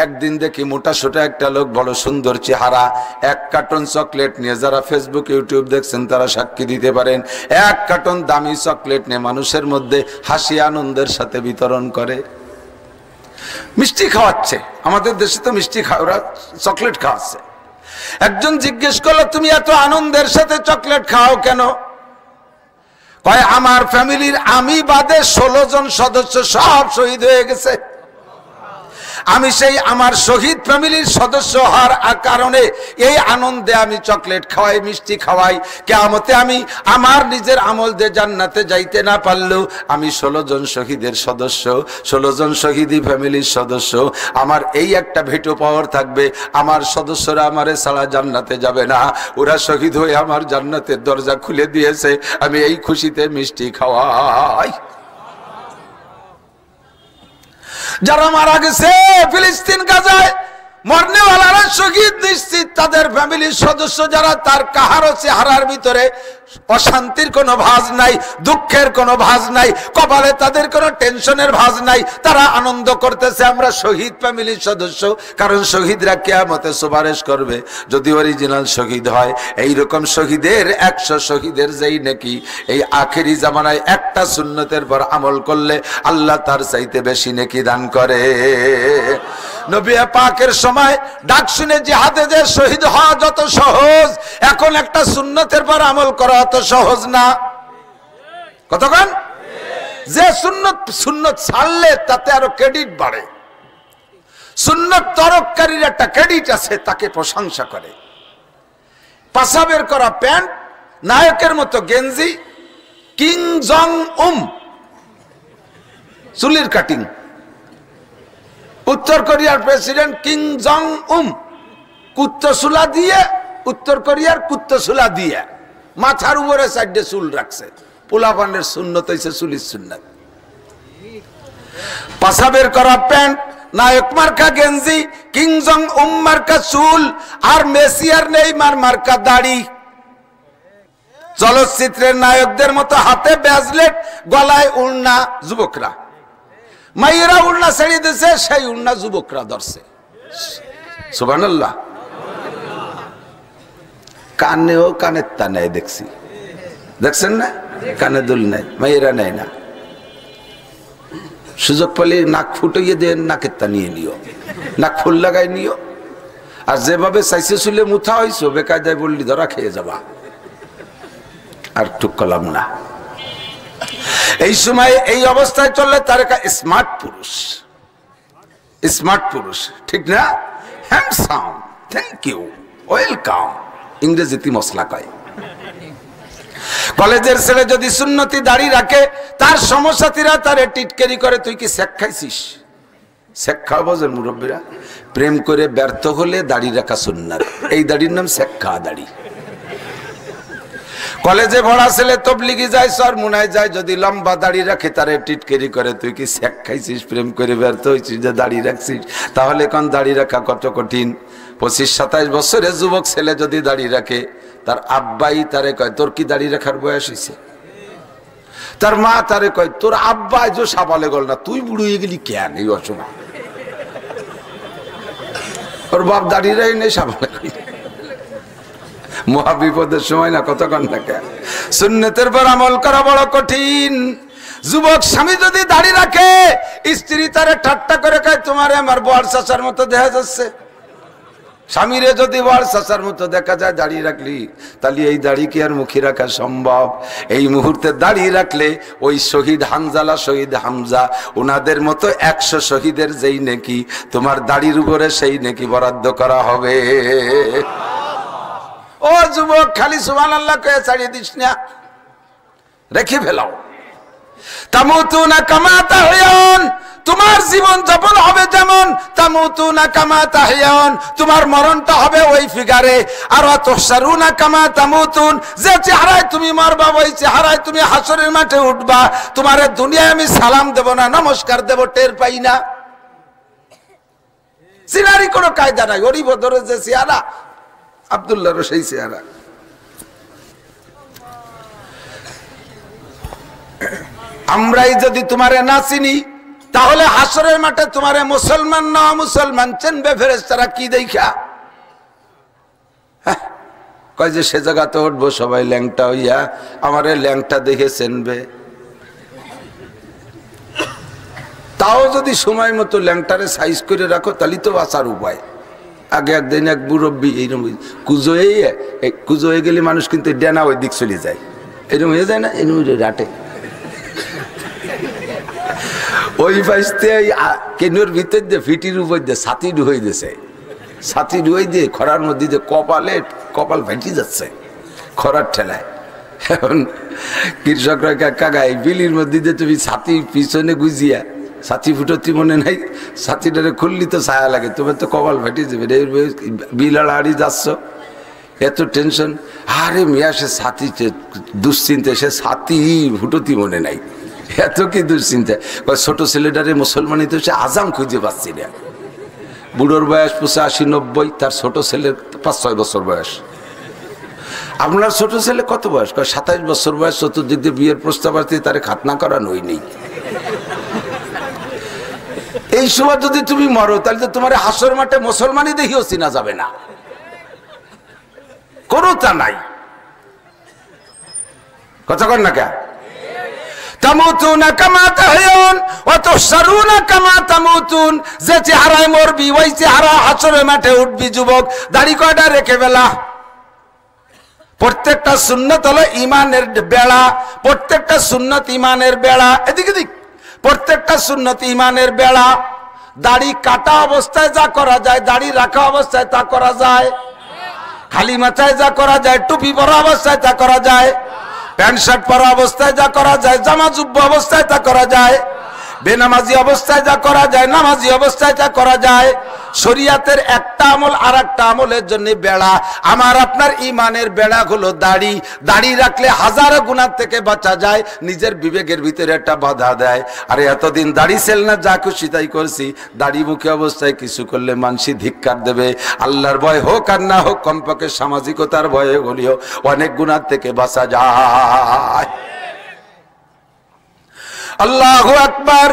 একদিন দেখি মোটা সোটা একটা লোক, বড় সুন্দর চেহারা, 1 কার্টন চকলেট নিয়ে, যারা ফেসবুক ইউটিউব দেখছেন তারা সাক্ষী দিতে পারেন, 1 কার্টন দামি চকলেট নিয়ে মানুষের মধ্যে হাসি আনন্দের সাথে বিতরণ করে, মিষ্টি খাওয়াচ্ছে। আমাদের দেশে তো মিষ্টি ওরা চকলেট খাওয়াচ্ছে। একজন জিজ্ঞেস করলো তুমি এত আনন্দের সাথে চকলেট খাও কেন? কয় আমার ফ্যামিলির আমি বাদে 16 জন সদস্য সব শহীদ হয়ে গেছে। আমি সেই আমার শহীদ ফ্যামিলির সদস্য হওয়ার কারণে এই আনন্দে আমি চকলেট খাওয়াই, মিষ্টি খাওয়াই। কিয়ামতে আমি আমার নিজের আমল দিয়ে জান্নাতে যাইতে না পারলেও আমি 16 জন শহীদের সদস্য, 16 জন শহীদি ফ্যামিলির সদস্য। আমার এই একটা ভেটো পাওয়ার থাকবে, আমার সদস্যরা আমারে ছাড়া জান্নাতে যাবে না। ওরা শহীদ হয়ে আমার জান্নাতের দরজা খুলে দিয়েছে, আমি এই খুশিতে মিষ্টি খাওয়াই। যারা মারা গেছে ফিলিস্তিন গাজায়, মরনেওয়ালারা শহীদ নিশ্চিত, তাদের ফ্যামিলির সদস্য যারা, তার কাহারও চেহারার ভিতরে অশান্তির কোনো ভাঁজ নাই, দুঃখের কোনো ভাঁজ নাই, কপালে তাদের কোনো টেনশনের ভাঁজ নাই। তারা আনন্দ করতেছে আমরা শহীদ ফ্যামিলির সদস্য। কারণ শহীদরা কিয়ামতে সুপারিশ করবে যদি অরিজিনাল শহীদ হয়। এইরকম শহীদের 100 শহীদের যেই নাকি এই আখেরি জামানায় একটা সুন্নতের পর আমল করলে আল্লাহ তার চাইতে বেশি নেকি দান করে। নবী পাকের সময় ডাক শুনে জিহাদে যে শহীদ হওয়া যত সহজ, এখন একটা সুন্নতের পর আমল করা অত সহজ না। কতক্ষণ যে সুন্নত ছাড়লে তাতে আরো ক্রেডিট বাড়ে। সুন্নত তরককারীর একটা ক্রেডিট আছে, তাকে প্রশংসা করে। পাসাবের করা প্যান্ট, নায়কের মতো গেঞ্জি, কিং জং চুলির কাটিং, উত্তর কোরিয়ার প্রেসিডেন্ট কিং জং কুত্তসুলা দিয়ে, উত্তর কোরিয়ার কুত্তসুলা দিয়ে মাথার উপরে সাইডে চুল রাখছে। পোলাপানের সুন্নত হইছে চুলির সুন্নত। পাসাবের করা প্যান্ট, নায়ক মার্কা গেঞ্জি, কিং জং মার্কা চুল, আর মেসি আর নেইমার মার্কা দাড়ি। চলচ্চিত্রের নায়কদের মতো হাতে ব্যাজলেট, গলায় উড়না যুবকরা, মাইয়েরা উড়না ছেড়ে দিয়েছে, সেই উড়না যুবকরা ধরছে। সুবহানাল্লাহ। কানেও কানের তা নেয়, দেখছি, দেখছেন না? কানে দুল নেয়, মাইয়েরা নেয় না। সুযোগ পেলে নাক ফুটিয়ে দেন, নাকের তা নিয়ে নিও, নাক ফুল লাগাই নিও। আর যেভাবে চাইছে শুলে মুথা হইছো, বেকায়দায় বললি ধরা খেয়ে যাবা। আর টুক কলাম না। এই সময় এই অবস্থায় চললে তার স্মার্ট পুরুষ, স্মার্ট পুরুষ, ঠিক না? হ্যান্ডসাম, থ্যাংক ইউ, ওয়েলকাম, ইংরেজিতে মশলা কয়। কলেজের ছেলে যদি সুন্নতি দাড়ি রাখে, তার সমসাথীরা তারে টিটকারি করে, তুই কি শেখ খাইছিস? শেখ খাওয়া বোঝেন মুরব্বীরা? প্রেম করে ব্যর্থ হলে দাড়ি রাখা সুন্নাত, এই দাড়ির নাম শেখ খাওয়া দাড়ি। কলেজে পড়া ছেলে তবলিগি যায়, সরমুনায় যায়, যদি লম্বা দাড়ি রাখে তারে টিটকারি করে, তুই কি শেখ খাইছিস? প্রেম করে ব্যর্থ হয়েছিস যে দাড়ি রাখছিস? তাহলে কোন দাড়ি রাখা কত কঠিন। 25-27 বছরের যুবক ছেলে যদি দাড়ি রাখে, তার আব্বাই তারে কয়, তোর কি দাড়ি রাখার বয়স হয়েছে? তার মা তারে কয়, তোর আব্বা যে সাবালে গল না, তুই বুড়ো হয়ে গেলি কেন এই অসময়? ওর বাপ দাড়ি রাই নেই, সাবালে গেল। মহা বিপদের সময় না, কতক্ষণ থাকে। সুন্নতের পর আমল করা বড় কঠিন। যুবক স্বামী যদি দাড়ি রাখে, স্ত্রী তারে ঠাট্টা করে কয়, তোমারে আমার বড় চাচার মতো দেখা যাচ্ছে। স্বামীরে যদি বড় চাচার মতো দেখা যায় দাড়ি রাখলি, তাহলে এই দাড়ি কি আর মুখে রাখা সম্ভব? এই মুহূর্তে দাড়ি রাখলে ওই শহীদ হানজালা, শহীদ হামজা, ওনাদের মতো 100 শহীদের যেই নেকি, তোমার দাড়ির উপরে সেই নেকি বরাদ্দ করা হবে। ও যুবক, খালি সুবহানাল্লাহ কয়ে ছাড়িয়ে দিস না, রেখে ফেলাও। তামুতুনা কামা তাহইয়ান, তোমার জীবন যাপন হবে যেমন, তামুতুনা কামা তাহইয়ান, তোমার মরণটা হবে ওই ফিগারে। আর তুহশারুনা কামা তামুতুন, যে চেহারায় তুমি মরবা ওই চেহারায় তুমি হাসরের মাঠে উঠবা। তোমার দুনিয়ায় আমি সালাম দেব না, নমস্কার দেব, টের পাই না। সিনারি কোনো কায়দা নাই। ওরই বদরে যে চেহারা, আব্দুল্লাহর সেই চেহারা। আমরাই যদি তোমারে না চিনি, তাহলে হাসরের মাঠে তোমারে মুসলমান না মুসলমান চিনবে ফেরেশতারা কি দেখা? কয় যে সে জায়গাতে উঠবো সবাই ল্যাংটা হইয়া, আমারে ল্যাংটা দেখে চিনবে। তাও যদি সময় মতো ল্যাংটারে সাইজ করে রাখো, তাহলে তো বাঁচার উপায়। আগে একদিন এক মুরব্বী এইরকম কুজো হয়ে গেলে মানুষ কিন্তু ডেনা ওই দিক চলে যায়, এরকম হয়ে যায় না, এরকম রাটে ওই পাশে কেনুর ভিতর দিয়ে ফিটির উপর দিয়ে ছাতি ডুবই দিয়েছে, ছাতি ডুবই দিয়ে খরার মধ্যে দিয়ে কপাল ভেঙে যাচ্ছে খরার ঠেলায়। এখন কৃষকরা কাকা এই বিলির মধ্যে দিয়ে তুমি ছাতি পিছনে গুজিয়া, ছাতি ফুটতি মনে নাই, ছাতিটারে খুললি তো ছায়া লাগে, তোমার তো কপাল ফেটে যাবে। বিল আড়াআড়ি যাচ্ছ, এত টেনশন। আরে মিয়া, সে ছাতি দুশ্চিন্তা, সে ছাতি ফুটতি মনে নাই, এত কি দুশ্চিন্তা। ছোট ছেলেটারে মুসলমানি তো সে আজাম খুঁজে পাচ্ছি না। বুড়োর বয়স 85-90, তার ছোট ছেলের 5-6 বছর বয়স। আপনার ছোট ছেলে কত বয়স? 27 বছর বয়স। চতুর্দিক দিয়ে বিয়ের প্রস্তাব আসতে, তারে খাতনা করানোই নেই। এই সময় যদি তুমি মরো, তাহলে তো তোমার হাসর মাঠে মুসলমানই দেখিও চিনা যাবে না, কোনো তা নাই। কথা কন না কে? তামুতুনা কামা তাহইয়ান ওয়া তুহশারুনা কামা তামুতুন, যে চেহারায় মরবি ওই চেহারা হাসরের মাঠে উঠবি। যুবক, দাড়ি কয়টা রেখে ফেলা। প্রত্যেকটা সুন্নত হলো ইমানের বেড়া, প্রত্যেকটা সুন্নত ইমানের বেড়া। এদিকে দিক, প্রত্যেকটা সুন্নত ইমানের বেড়া। দাড়ি কাটা অবস্থায় যা করা যায়, দাড়ি রাখা অবস্থায় তা করা যায়। খালি মাথায় যা করা যায়, টুপি পরা অবস্থায় তা করা যায়, প্যান্ট শার্ট পরা অবস্থায় যা করা যায়, জামা জুব্বা অবস্থায় তা করা যায়, বেনামাজি অবস্থায় যা করা যায়, নামাজি অবস্থায় যা করা যায়। শরীয়তের একটা আমল আর একটা আমলের জন্য বেড়া। আমার আপনার ইমানের বেড়া হলো দাড়ি। দাড়ি রাখলে হাজারো গুনাহ থেকে বাঁচা যায়, নিজের বিবেকের ভিতরে একটা বাধা দেয়। আরে এতদিন দাড়ি ছিল না, যা খুশি তাই করছি। দাড়ি মুখে অবস্থায় কিছু করলে মানসি ধিক্কার দেবে। আল্লাহর ভয় হোক আর না হোক, কমপক্ষে সামাজিকতার ভয়ে হলেও অনেক গুনাহ থেকে বাঁচা যায়। আল্লাহু আকবার,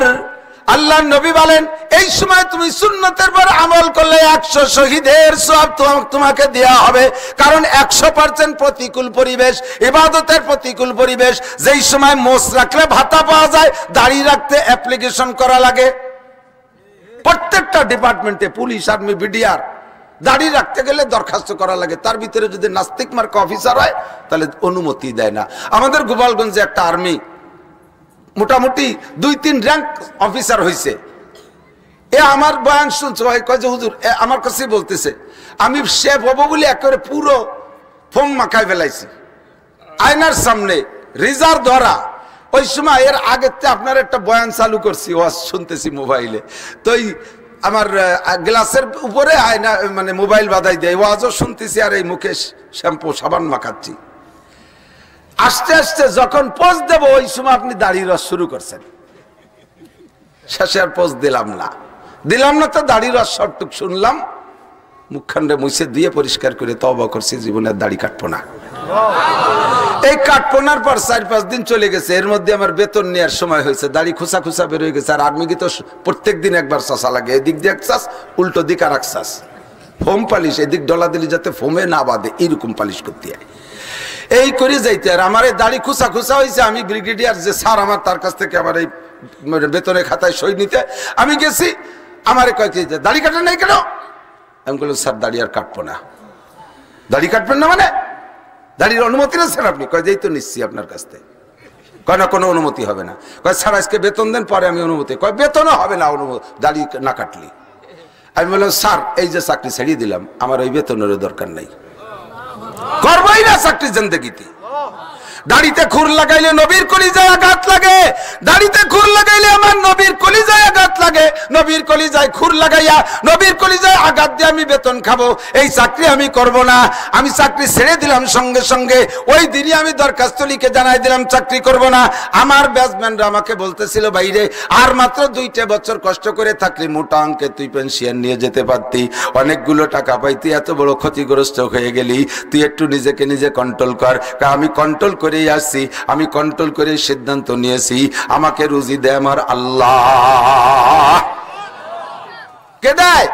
আল্লাহর নবী বলেন এই সময় তুমি সুন্নতের পর আমল করলে 100 শহীদের সওয়াব তোমাকে দেয়া হবে। কারণ 100% প্রতিকূল পরিবেশ, ইবাদতের প্রতিকূল পরিবেশ। যেই সময় মোষ রাখলে ভাতা পাওয়া যায়, দাড়ি রাখতে অ্যাপ্লিকেশন করা লাগে। প্রত্যেকটা ডিপার্টমেন্টে, পুলিশ, আর্মি, বিডিআর, দাড়ি রাখতে গেলে দরখাস্ত করা লাগে। তার ভিতরে যদি নাস্তিক মার্কা অফিসার হয় তাহলে অনুমতি দেয় না। আমাদের গোপালগঞ্জে একটা আর্মি মোটামুটি 2-3 র্যাঙ্ক অফিসার হয়েছে। এ আমার বয়ান শুনছে, কয় যে হুজুর আমার কাছে বলতেছে আমি শেফ হবো বলে একেবারে পুরো ফোম মাখায় ফেলাইছি আয়নার সামনে, রিজার্ভ ধরা। ওই সময় এর আগে আপনার একটা বয়ান চালু করছি, ওয়াজ শুনতেছি মোবাইলে। তো আমার গ্লাসের উপরে আয়না মানে মোবাইল বাধাই দেয়, ওয়াজও শুনতেছি আর এই মুখে শ্যাম্পু সাবান মাখাচ্ছি। আস্তে আস্তে যখন পোস্ট দেবো ওই সময় আপনি দাড়ি রস শুরু করছেন। শেষে আর পোস্ট দিলাম না তো দাড়ি রস সবটুক শুনলাম, মুখখান্ডে মুছে দিয়ে পরিষ্কার করে তওবা করছি, জীবনের দাড়ি কাটবো না। এই কাটপোনার পর 4-5 দিন চলে গেছে। এর মধ্যে আমার বেতন নেওয়ার সময় হয়েছে, দাড়ি খুসা খুসা বের হয়ে গেছে। আর আর্মি তো প্রত্যেক দিন একবার চাষা লাগে, এদিক দিয়ে এক চাষ, উল্টো দিক আর এক চাষ। ফোম পালিশ এদিক ডলা দিলি যাতে ফোমে না বাঁধে, এইরকম পালিশ করতে হয়। এই করে যাইতে আর আমার এই দাড়ি খুসা খুসা হয়েছে। আমি ব্রিগেডিয়ার যে স্যার আমার, তার কাছ থেকে আমার এই বেতনের খাতায় সই নিতে আমি গেছি। আমারে কয় কি দাড়ি কাটেন নাই কেন? আমি বললাম স্যার দাড়ি আর কাটবো না। দাড়ি কাটবেন না মানে? দাড়ির অনুমতি নিচ্ছেন আপনি? কয় যেই তো নিচ্ছি আপনার কাছ থেকে। কয় না কোনো অনুমতি হবে না। কয় স্যার আজকে বেতন দেন, পরে আমি অনুমতি। কয় বেতনও হবে না অনুমতি দাড়ি না কাটলি। আমি বললাম স্যার এই যে চাকরি ছেড়ে দিলাম, আমার ওই বেতনেরও দরকার নাই, করবোই না চাকরি জিন্দেগিতে। দাড়িতে খুর লাগাইলে নবীর কলিজায় আঘাত লাগে, দাড়িতে খুর লাগাইলে আমার নবীর কলিজায় আঘাত লাগে। নবীর কলিজায় খুর লাগাইয়া নবীর কলিজায় আঘাত দিয়ে আমি বেতন খাবো, এই চাকরি আমি করব না। আমি চাকরি ছেড়ে দিলাম সঙ্গে সঙ্গে, ওই দিনই আমি দরখাস্ত লিখে জানাই দিলাম চাকরি করব না। আমার ব্যাচম্যানরা আমাকে বলতেছিল বাইরে আর মাত্র 2টা বছর কষ্ট করে থাকলে মোটা অঙ্কে তুই পেনশন নিয়ে যেতে পারতি, অনেকগুলো টাকা পাইতি, এত বড় ক্ষতিগ্রস্ত হয়ে গেলি, তুই একটু নিজেকে নিজে কন্ট্রোল কর। আমি কন্ট্রোল করেই আসছি, আমি কন্ট্রোল করে সিদ্ধান্ত নিয়েছি আমাকে রুজি দেয় আমার আল্লাহ। কে দেয়?